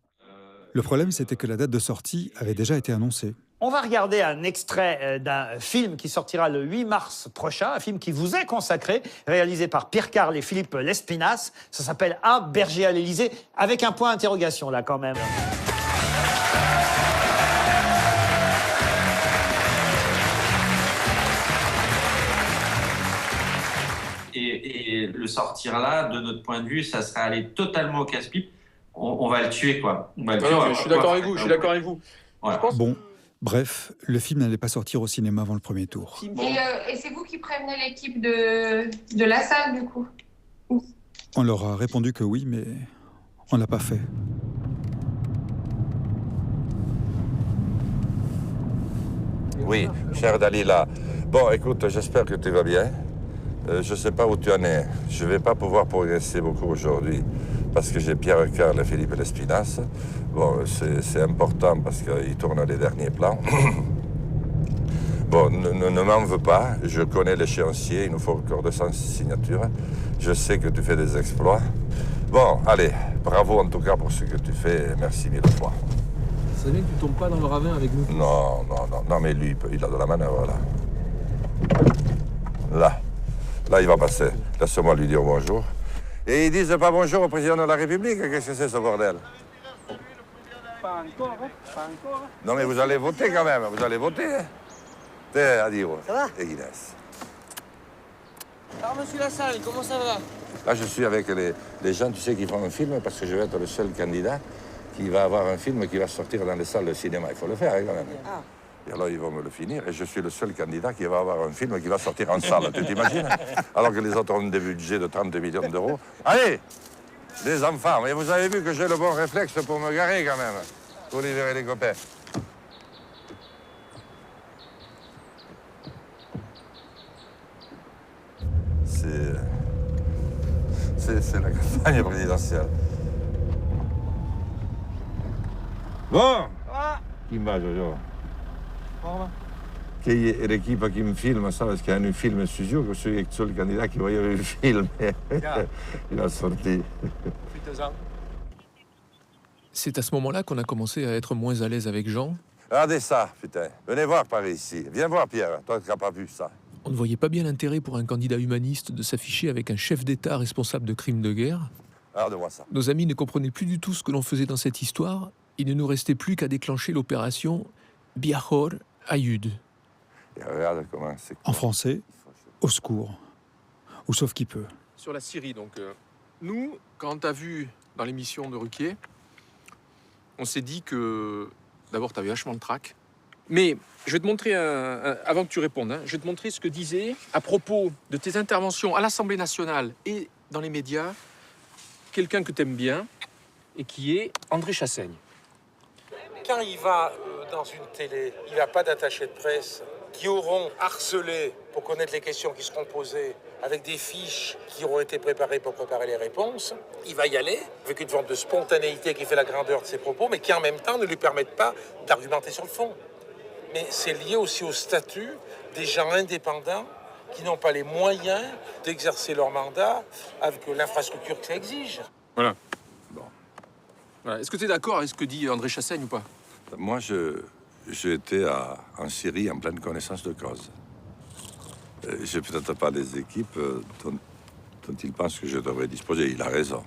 Le problème, c'était que la date de sortie avait déjà été annoncée. On va regarder un extrait d'un film qui sortira le 8 mars prochain, un film qui vous est consacré, réalisé par Pierre Carl et Philippe Lespinasse. Ça s'appelle Un berger à l'Élysée, avec un point d'interrogation là quand même. Et le sortir là, de notre point de vue, ça serait aller totalement au casse-pipe. On va le tuer, quoi. On va le tuer. Non, je suis d'accord avec vous, Voilà. Bon, bref, le film n'allait pas sortir au cinéma avant le premier tour. Et c'est vous qui prévenez l'équipe de la salle, du coup? On leur a répondu que oui, mais on l'a pas fait. Oui, cher Dalila. Bon, écoute, j'espère que tu vas bien. Je ne sais pas où tu en es. Je ne vais pas pouvoir progresser beaucoup aujourd'hui parce que j'ai Pierre Carl et Philippe Lespinasse. Bon, c'est important parce qu'ils tournent les derniers plans. Bon, ne m'en veux pas. Je connais l'échéancier. Il nous faut encore 200 signatures. Je sais que tu fais des exploits. Bon, allez, bravo en tout cas pour ce que tu fais. Merci mille fois. C'est bien que tu tombes pas dans le ravin avec nous. Non, mais lui, il a de la manœuvre là. Là, il va passer. Laisse-moi lui dire bonjour. Et ils disent pas bonjour au président de la République. Qu'est-ce que c'est ce bordel? Pas encore, hein? Pas encore. Non mais vous allez voter quand même, vous allez voter. Hein? Adieu. Ça va? Et Inès. Alors, monsieur Lassalle, comment ça va? Là, je suis avec les gens, tu sais, qui font un film, parce que je vais être le seul candidat qui va avoir un film qui va sortir dans les salles de cinéma. Il faut le faire, hein, quand même. Ah. Et alors, ils vont me le finir, et je suis le seul candidat qui va avoir un film qui va sortir en salle, tu t'imagines? Alors que les autres ont des budgets de 30 millions d'euros. Allez, les enfants, mais vous avez vu que j'ai le bon réflexe pour me garer, quand même, pour libérer les copains. C'est la campagne présidentielle. Bon! Qui va, Jojo? Qui est l'équipe qui me filme, ça, parce qu'il y a un film studio, que je suis le seul candidat qui voyait le film. Il a sorti. C'est à ce moment-là qu'on a commencé à être moins à l'aise avec Jean. Regardez ça, putain. Venez voir par ici. Viens voir, Pierre, toi qui n'as pas vu ça. On ne voyait pas bien l'intérêt pour un candidat humaniste de s'afficher avec un chef d'État responsable de crimes de guerre. Regarde-moi ça. Nos amis ne comprenaient plus du tout ce que l'on faisait dans cette histoire. Il ne nous restait plus qu'à déclencher l'opération Biahor Ayud. Et regarde comment c'est. En français, au secours. Ou sauf qui peut. Sur la Syrie, donc, nous, quand tu as vu dans l'émission de Ruquier, on s'est dit que d'abord, tu avais vachement le trac. Mais je vais te montrer, avant que tu répondes, hein, je vais te montrer ce que disait à propos de tes interventions à l'Assemblée nationale et dans les médias, quelqu'un que tu aimes bien et qui est André Chassaigne. Quand il va dans une télé, il n'a pas d'attaché de presse qui auront harcelé pour connaître les questions qui seront posées avec des fiches qui auront été préparées pour préparer les réponses. Il va y aller avec une forme de spontanéité qui fait la grandeur de ses propos, mais qui en même temps ne lui permettent pas d'argumenter sur le fond. Mais c'est lié aussi au statut des gens indépendants qui n'ont pas les moyens d'exercer leur mandat avec l'infrastructure que ça exige. Voilà. Bon. Voilà. Est-ce que tu es d'accord avec ce que dit André Chassaigne ou pas? Moi, j'étais en Syrie en pleine connaissance de cause. Je n'ai peut-être pas les équipes dont il pense que je devrais disposer. Il a raison.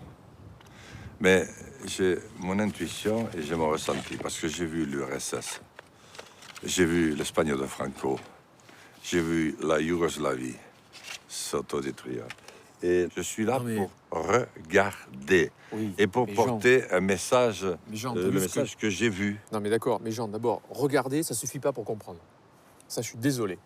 Mais j'ai mon intuition et j'ai mon ressenti, parce que j'ai vu l'URSS. J'ai vu l'Espagne de Franco. J'ai vu la Yougoslavie s'autodétruire. Et je suis là pour regarder et pour porter un message, le message que j'ai vu. Non mais d'accord, mais Jean, d'abord, regarder, ça suffit pas pour comprendre. Ça, je suis désolé.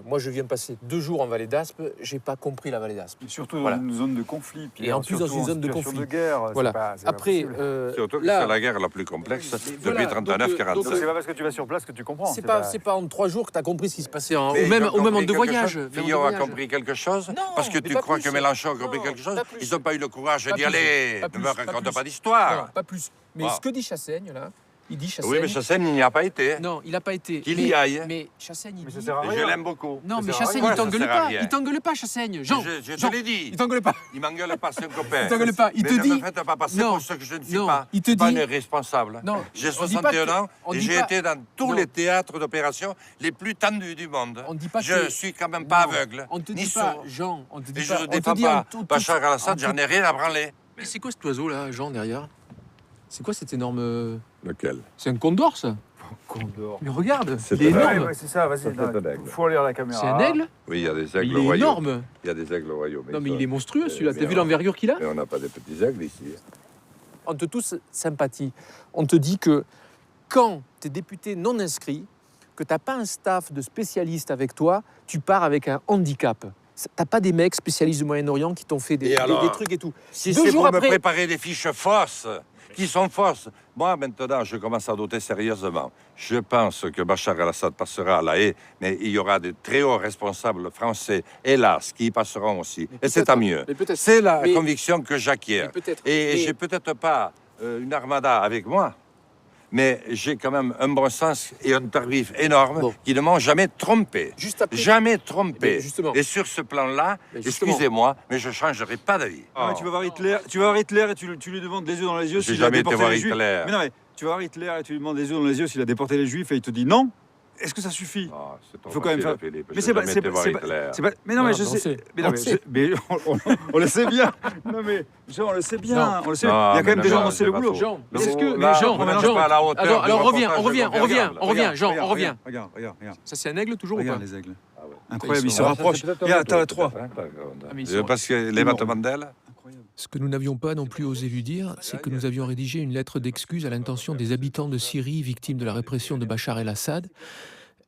Moi, je viens de passer 2 jours en Vallée d'Aspe, j'ai pas compris la Vallée d'Aspe. Surtout dans une zone de conflit. Et en plus dans une zone de conflit. De guerre, voilà. Après, surtout que c'est la guerre la plus complexe depuis 39-40. C'est pas parce que tu vas sur place que tu comprends. C'est pas en 3 jours que tu as compris ce qui se passait, ou même en 2 voyages. Fillon a compris quelque chose? Parce que tu crois que Mélenchon a compris quelque chose? Ils n'ont pas eu le courage d'y aller. Ne me raconte pas d'histoire. Pas plus. Mais ce que dit Chassaigne, là, il dit Chassaigne... Oui, mais Chassaigne, il n'y a pas été. Non, il n'a pas été. Qu'il y aille. Mais Chassaigne, il dit... Je l'aime beaucoup. Non, mais Chassaigne, il t'engueule pas. Il t'engueule pas, Chassaigne. Jean, je te l'ai dit. Il t'engueule pas. Il m'engueule pas, c'est un copain. Il t'engueule pas. Il te dit... Ne me faites pas passer pour ce que je ne suis pas. Il te dit... Pas un irresponsable. Non. J'ai 61 ans et j'ai été dans tous les théâtres d'opération les plus tendus du monde. Je suis quand même pas aveugle, ni sourd. Jean, on te dit pas... Et je ne défends pas Bachar al-Assad, j'en ai rien à branler. Mais c'est quoi cet oiseau-là, Jean, derrière? C'est quoi cet énorme... Lequel? C'est un condor, ça? Condor. Mais regarde, il est énorme. Ouais, c'est ça, vas-y. Il faut aller à la caméra. C'est un aigle? Oui, il y a des aigles royaux. Il est énorme. Il y a des aigles royaux. Non, mais il est monstrueux, celui-là. T'as vu l'envergure qu'il a? Mais on n'a pas des petits aigles ici. On te tous sympathie. On te dit que quand tu es député non inscrit, que tu n'as pas un staff de spécialistes avec toi, tu pars avec un handicap. T'as pas des mecs spécialistes du Moyen-Orient qui t'ont fait des trucs et tout. Si c'est pour me préparer des fiches fausses, qui sont fausses, moi maintenant je commence à douter sérieusement. Je pense que Bachar al-Assad passera à La Haye, mais il y aura de très hauts responsables français, hélas, qui y passeront aussi. Et c'est tant mieux. C'est la conviction que j'acquiers. Et j'ai peut-être pas une armada avec moi, mais j'ai quand même un bon sens et un tarif énorme qui ne m'ont jamais trompé. Jamais trompé. Et sur ce plan-là, excusez-moi, mais je ne changerai pas d'avis. Ah, tu vas voir Hitler, et tu lui demandes les yeux dans les yeux s'il a déporté les Juifs. Mais non, mais tu vas voir Hitler et tu lui demandes les yeux dans les yeux s'il a déporté les Juifs et il te dit non. est-ce que ça suffit? C'est Il faut quand même faire. Philippe. Mais J'ai jamais été voir Hitler. Mais non, mais Non, je on sais. sait. Mais non, On mais, sait. on le sait bien. Non, mais Jean, on le sait bien. Non. On le sait. Non, Il y a quand mais même des gens non, dont c'est le pas boulot. faux. Jean, Le est-ce que... là, Mais Jean, on est Jean, pas à la hauteur alors du on revient, reportage Jean, on revient. Regarde. Ça, c'est un aigle toujours ou pas? Regarde les aigles. Incroyable, ils se sont- rapprochent. Regarde, t'as 3. Parce que les battements d'ailes. Ce que nous n'avions pas non plus osé lui dire, c'est que nous avions rédigé une lettre d'excuse à l'intention des habitants de Syrie victimes de la répression de Bachar el-Assad,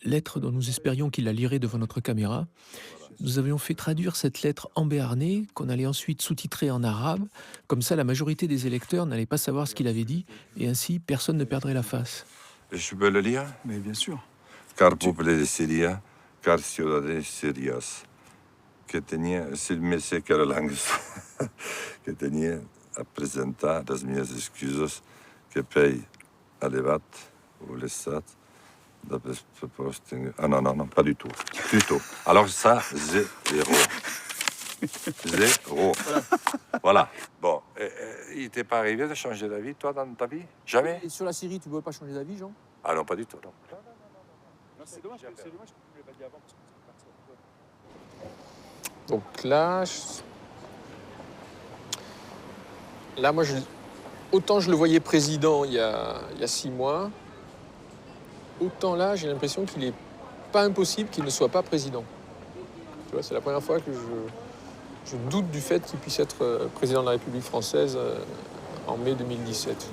lettre dont nous espérions qu'il la lirait devant notre caméra. Nous avions fait traduire cette lettre en béarnais, qu'on allait ensuite sous-titrer en arabe. Comme ça, la majorité des électeurs n'allait pas savoir ce qu'il avait dit, et ainsi, personne ne perdrait la face. Je peux le lire? Mais bien sûr. Car peuple de Syrie, car ciudadanos sirios, que tenía, me sé que la langue, que tenía a presentar las minhas excusas que paye à l'Evat ou l'Estat. Ah non, pas du tout. Plutôt. Alors ça, zéro. Zéro. Voilà. Bon, il t'est pas arrivé de changer d'avis, toi, dans ta vie? Jamais? Et sur la Syrie, tu ne veux pas changer d'avis, Jean? Ah non, pas du tout, non. C'est dommage que tu ne l'aies pas dit avant. Donc là, moi, autant je le voyais président il y a 6 mois, autant là, j'ai l'impression qu'il n'est pas impossible qu'il ne soit pas président. Tu vois, c'est la première fois que je doute du fait qu'il puisse être président de la République française en mai 2017.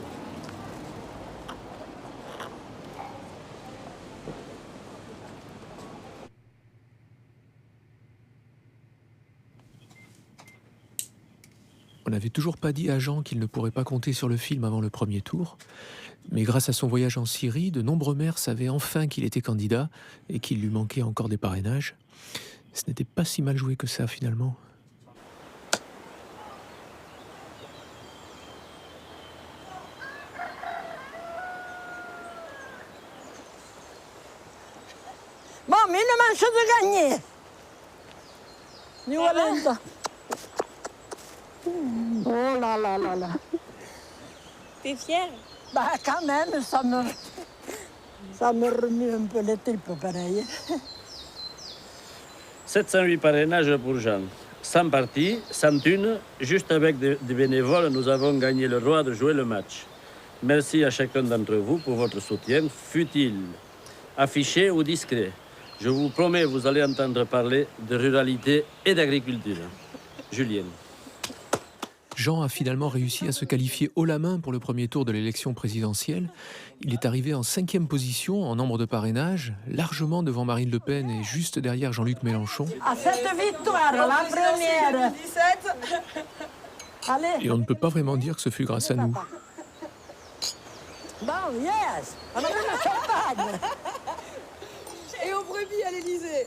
On n'avait toujours pas dit à Jean qu'il ne pourrait pas compter sur le film avant le premier tour, mais grâce à son voyage en Syrie, de nombreux maires savaient enfin qu'il était candidat et qu'il lui manquait encore des parrainages. Ce n'était pas si mal joué que ça, finalement. Bon, mais une manche de gagner. New Orleans. Oh là là là là. T'es fière? Bah quand même, ça me remue un peu les tripes pareil. 708 parrainages pour Jean. 100 parties, 100 thunes, juste avec des bénévoles, nous avons gagné le droit de jouer le match. Merci à chacun d'entre vous pour votre soutien, fut-il affiché ou discret. Je vous promets, vous allez entendre parler de ruralité et d'agriculture. Julienne. Jean a finalement réussi à se qualifier haut la main pour le premier tour de l'élection présidentielle. Il est arrivé en 5e position en nombre de parrainages, largement devant Marine Le Pen et juste derrière Jean-Luc Mélenchon. À cette victoire, la première. Allez. Et on ne peut pas vraiment dire que ce fut grâce à nous. Bon, yes. On a vu le champagne. Et aux brebis à l'Élysée.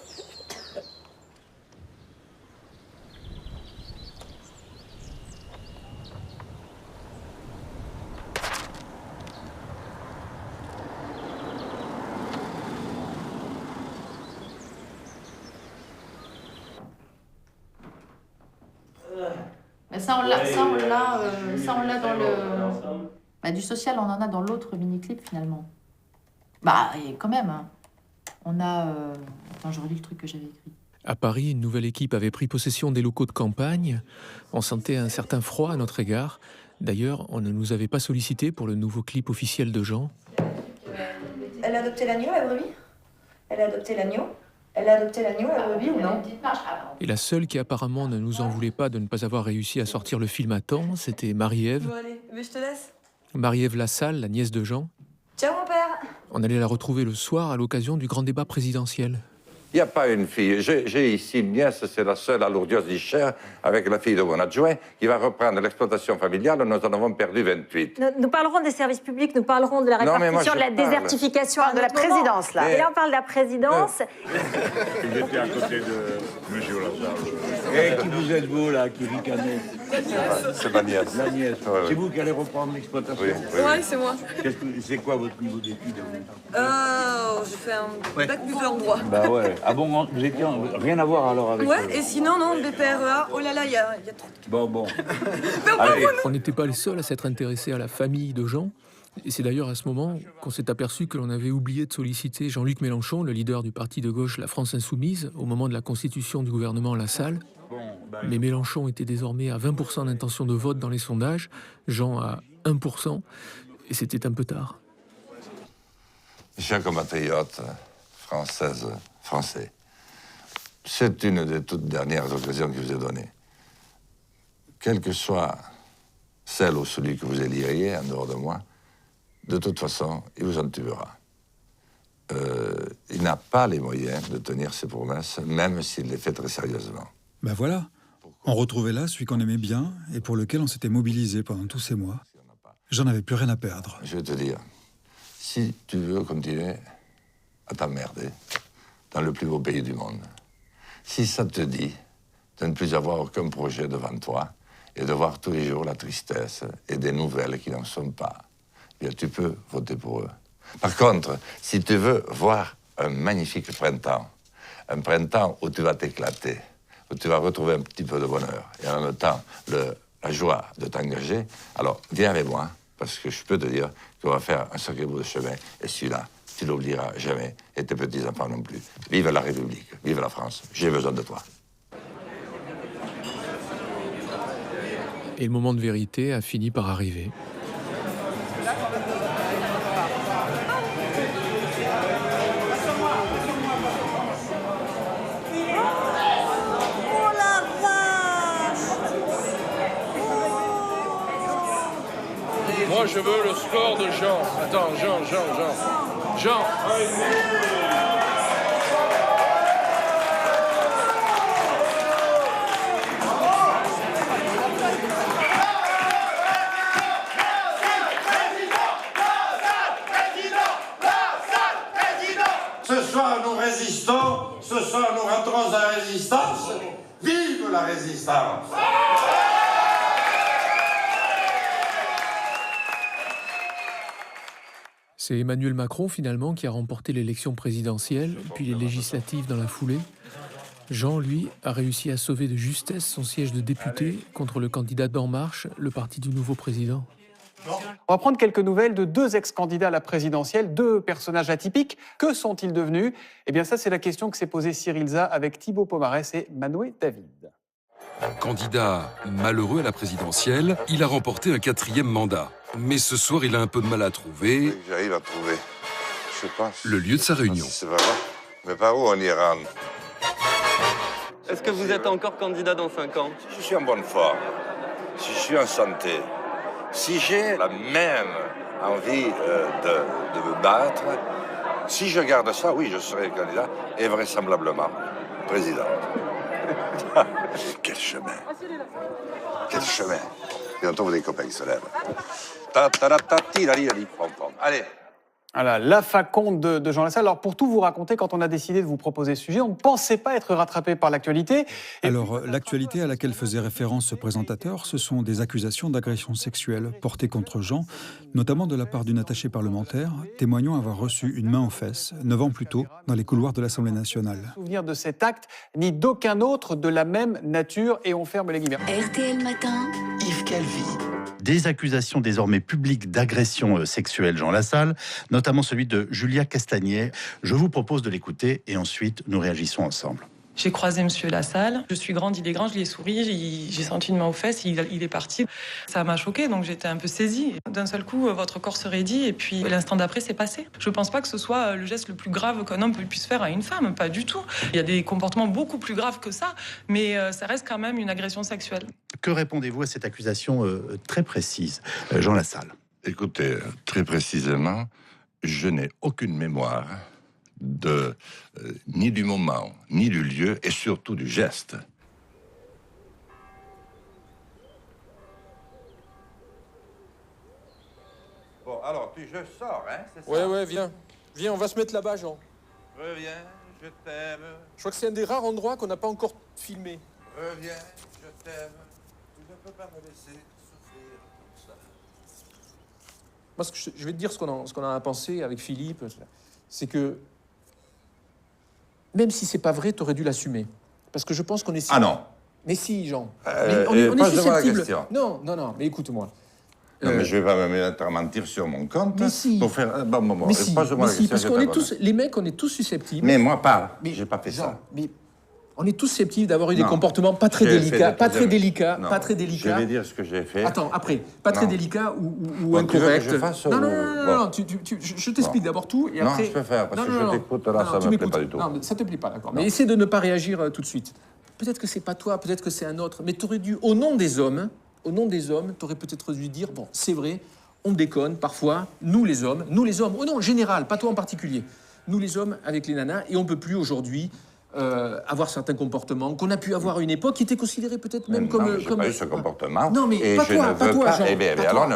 Mais ça, on l'a dans le... Bah, du social, on en a dans l'autre mini-clip, finalement. Bah, et quand même, hein. On a... Attends, je relis le truc que j'avais écrit. À Paris, une nouvelle équipe avait pris possession des locaux de campagne. On sentait un certain froid à notre égard. D'ailleurs, on ne nous avait pas sollicité pour le nouveau clip officiel de Jean. Elle a adopté l'agneau, la brebis? Elle a adopté l'agneau? Elle a adopté l'agneau, la brebis, ou non? Et la seule qui apparemment ne nous en voulait pas de ne pas avoir réussi à sortir le film à temps, c'était Marie-Ève. Bon, allez, mais je te laisse. Marie-Ève Lassalle, la nièce de Jean. Ciao, mon père. On allait la retrouver le soir à l'occasion du grand débat présidentiel. Il n'y a pas une fille. J'ai ici une nièce, c'est la seule à Lourdes-du-Cher, avec la fille de mon adjoint, qui va reprendre l'exploitation familiale. Nous en avons perdu 28. Nous parlerons des services publics, nous parlerons de la Non, mais moi, répartition, je de la parle. désertification. De la présidence, là. Et là, on parle de la présidence. J'étais à côté de M. Lassalle. Et qui vous êtes-vous, là, qui ricanez? C'est ma nièce. La nièce. Ouais, ouais. C'est vous qui allez reprendre l'exploitation? Oui, oui. Ouais, c'est moi. C'est quoi votre niveau d'études? J'ai fait un bac plus en droit. Bah ouais. Ah bon, vous étiez rien à voir alors avec... Ouais, et sinon, non, BPREA, oh là là, il y a trop de... Bon. On n'était pas les seuls à s'être intéressés à la famille de Jean. Et c'est d'ailleurs à ce moment qu'on s'est aperçu que l'on avait oublié de solliciter Jean-Luc Mélenchon, le leader du parti de gauche La France Insoumise, au moment de la constitution du gouvernement Lassalle. Mais Mélenchon était désormais à 20% d'intention de vote dans les sondages, Jean à 1%, et c'était un peu tard. Chers compatriotes françaises, français, c'est une des toutes dernières occasions que je vous ai données. Quelle que soit celle ou celui que vous éliriez en dehors de moi, de toute façon, il vous en tuera. Il n'a pas les moyens de tenir ses promesses, même s'il les fait très sérieusement. Ben voilà, on retrouvait là celui qu'on aimait bien et pour lequel on s'était mobilisé pendant tous ces mois. J'en avais plus rien à perdre. Je vais te dire, si tu veux continuer à t'emmerder dans le plus beau pays du monde, si ça te dit de ne plus avoir aucun projet devant toi et de voir tous les jours la tristesse et des nouvelles qui n'en sont pas, eh bien tu peux voter pour eux. Par contre, si tu veux voir un magnifique printemps, un printemps où tu vas t'éclater, où tu vas retrouver un petit peu de bonheur et en même temps la joie de t'engager, alors viens avec moi, parce que je peux te dire qu'on va faire un sacré bout de chemin, et celui-là, tu l'oublieras jamais, et tes petits-enfants non plus. Vive la République, vive la France, j'ai besoin de toi. Et le moment de vérité a fini par arriver. Moi, je veux le score de Jean. Attends, Jean. Ce soir, nous résistons. Ce soir, nous rentrons dans la résistance. Vive la résistance! C'est Emmanuel Macron, finalement, qui a remporté l'élection présidentielle, puis les législatives dans la foulée. Jean, lui, a réussi à sauver de justesse son siège de député contre le candidat d'En Marche, le parti du nouveau président. On va prendre quelques nouvelles de deux ex-candidats à la présidentielle, deux personnages atypiques. Que sont-ils devenus? Eh bien ça, c'est la question que s'est posée Cyril Za avec Thibaut Pomarès et Manoé David. Candidat malheureux à la présidentielle, il a remporté un 4e mandat. Mais ce soir, il a un peu de mal à trouver. J'arrive à trouver, je pense. Le lieu de sa réunion. C'est pas vrai. Mais par où on ira? Est-ce que vous êtes encore candidat dans 5 ans? Si je suis en bonne forme, si je suis en santé, si j'ai la même envie de me battre, si je garde ça, oui, je serai candidat et vraisemblablement président. Quel chemin! Quel chemin! Bientôt, vous des copains qui se lèvent. Allez! Voilà, la faconde de Jean Lassalle. Alors, pour tout vous raconter, quand on a décidé de vous proposer ce sujet, on ne pensait pas être rattrapé par l'actualité. Alors, l'actualité à laquelle faisait référence ce présentateur, ce sont des accusations d'agression sexuelle portées contre Jean, notamment de la part d'une attachée parlementaire, témoignant avoir reçu une main aux fesses, 9 ans plus tôt, dans les couloirs de l'Assemblée nationale. Souvenir de cet acte, ni d'aucun autre de la même nature, et on ferme les guillemets. RTL Matin, Yves Calvi. Des accusations désormais publiques d'agression sexuelle, Jean Lassalle, notamment celui de Julia Castagnet. Je vous propose de l'écouter et ensuite nous réagissons ensemble. J'ai croisé Monsieur Lassalle, je suis grande, il est grand, je lui ai souri, j'ai senti une main aux fesses, il est parti. Ça m'a choquée, donc j'étais un peu saisie. D'un seul coup, votre corps se raidit et puis l'instant d'après, c'est passé. Je pense pas que ce soit le geste le plus grave qu'un homme puisse faire à une femme, pas du tout. Il y a des comportements beaucoup plus graves que ça, mais ça reste quand même une agression sexuelle. Que répondez-vous à cette accusation très précise, Jean Lassalle? Écoutez, très précisément, je n'ai aucune mémoire ni du moment, ni du lieu, et surtout du geste. Bon, alors, je sors, hein, c'est ça? Ouais, viens. Viens, on va se mettre là-bas, Jean. Reviens, je t'aime. Je crois que c'est un des rares endroits qu'on n'a pas encore filmé. Reviens, je t'aime. Tu ne peux pas me laisser souffrir comme ça. Moi, je vais te dire ce qu'on en a pensé avec Philippe. C'est que, même si c'est pas vrai, t'aurais dû l'assumer. Parce que je pense qu'on est... Ah non. Mais si, Jean. On est susceptible. Non, mais écoute-moi. Non, mais je ne vais pas me mettre à mentir sur mon compte. Mais si. Pour faire... Mais si, parce qu'on est tous, les mecs, on est tous susceptibles. Mais moi, pas. J'ai pas fait ça. Mais on est tous susceptibles d'avoir eu des comportements pas très délicats. Pas très délicats. Je vais dire ce que j'ai fait. Attends, après, pas très délicats ou incorrects. Tu veux que je fasse, non, je t'explique d'abord tout et après... Non, je peux faire, parce que je t'écoute là, ça ne me plaît pas du tout. Non, mais ça te plaît pas, d'accord. Mais essaie de ne pas réagir tout de suite. Peut-être que c'est pas toi, peut-être que c'est un autre, mais tu aurais dû, au nom des hommes, tu aurais peut-être dû dire, bon, c'est vrai, on déconne parfois, nous les hommes, oh non, en général, pas toi en particulier, nous les hommes avec les nanas, et on peut plus aujourd'hui avoir certains comportements qu'on a pu avoir à une époque qui étaient considérés peut-être même comme... Non, j'ai pas eu ce comportement. Non, mais et pas je toi, ne pas veux toi, pas. Jean. Eh bien, alors,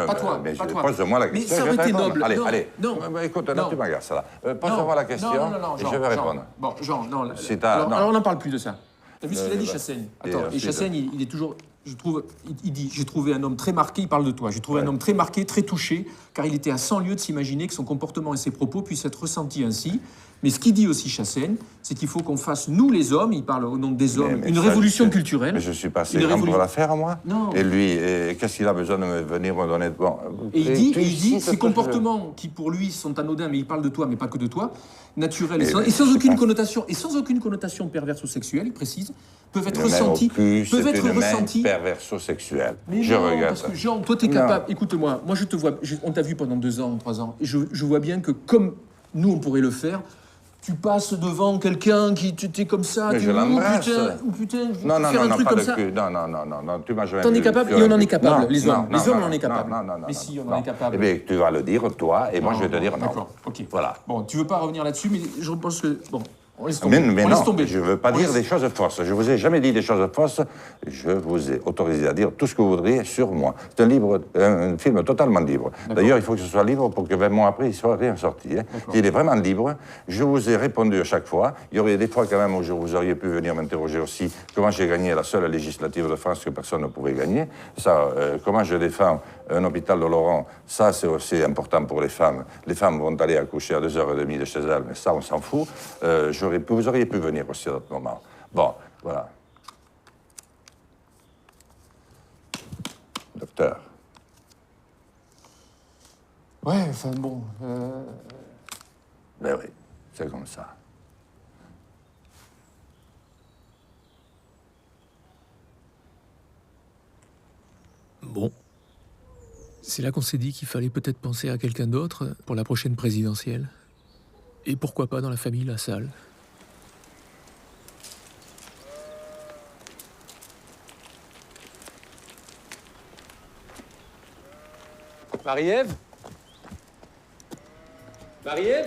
mais pose-moi la question. Mais ça aurait été noble. Allez. Non. Écoute, là, tu m'agaces, là. Pose-moi la question et je vais répondre. Bon, Jean, non. Alors, on n'en parle plus de ça. T'as vu ce qu'il a dit, Chassaigne? Attends, et Chassaigne, il est toujours... Je trouve, il dit, j'ai trouvé un homme très marqué, il parle de toi, j'ai trouvé un homme très marqué, très touché, car il était à 100 lieues de s'imaginer que son comportement et ses propos puissent être ressentis ainsi. Mais ce qu'il dit aussi, Chassaigne, c'est qu'il faut qu'on fasse, nous les hommes, il parle au nom des hommes, une révolution culturelle. Mais je suis pas assez grand pour la faire, moi. Non. Et lui, qu'est-ce qu'il a besoin de venir me donner... Bon, et il dit ces comportements qui, pour lui, sont anodins, mais il parle de toi, mais pas que de toi, naturels, et sans aucune connotation perverse ou sexuelle, il précise, peuvent être ressentis. Perverso-sexuel. Mais je non, regrette. Parce que Jean, toi, tu es capable. Écoute-moi, moi, je te vois. On t'a vu pendant 2 ans, 3 ans. Et je vois bien que, comme nous, on pourrait le faire, tu passes devant quelqu'un qui t'es comme ça. Mais tu je l'embrasse. Putain, non, pas de cul. Non, tu m'as jamais. T'en es capable et on en est capable. Les hommes, on en est capable. Non. Mais si, on en est capable. Eh bien, tu vas le dire, toi, et moi, je vais te dire non. D'accord, ok. Voilà. Bon, tu veux pas revenir là-dessus, mais je pense que... Bon. Mais non, je ne veux pas dire des choses fausses. Je vous ai jamais dit des choses fausses. Je vous ai autorisé à dire tout ce que vous voudriez sur moi. C'est un film totalement libre. D'ailleurs, il faut que ce soit libre pour que 20 mois après, il ne soit rien sorti. Hein. Il est vraiment libre. Je vous ai répondu à chaque fois. Il y aurait des fois quand même où vous auriez pu venir m'interroger aussi comment j'ai gagné la seule législative de France que personne ne pouvait gagner. Ça, comment je défends un hôpital de Laurent, ça c'est aussi important pour les femmes. Les femmes vont aller accoucher à 2h30 de chez elles, mais ça on s'en fout. Vous auriez pu venir aussi à d'autres moments. Bon, voilà. Docteur. Ouais, enfin bon... Ben oui, c'est comme ça. Bon. C'est là qu'on s'est dit qu'il fallait peut-être penser à quelqu'un d'autre pour la prochaine présidentielle. Et pourquoi pas dans la famille Lassalle. Marie-Ève ? Marie-Ève ?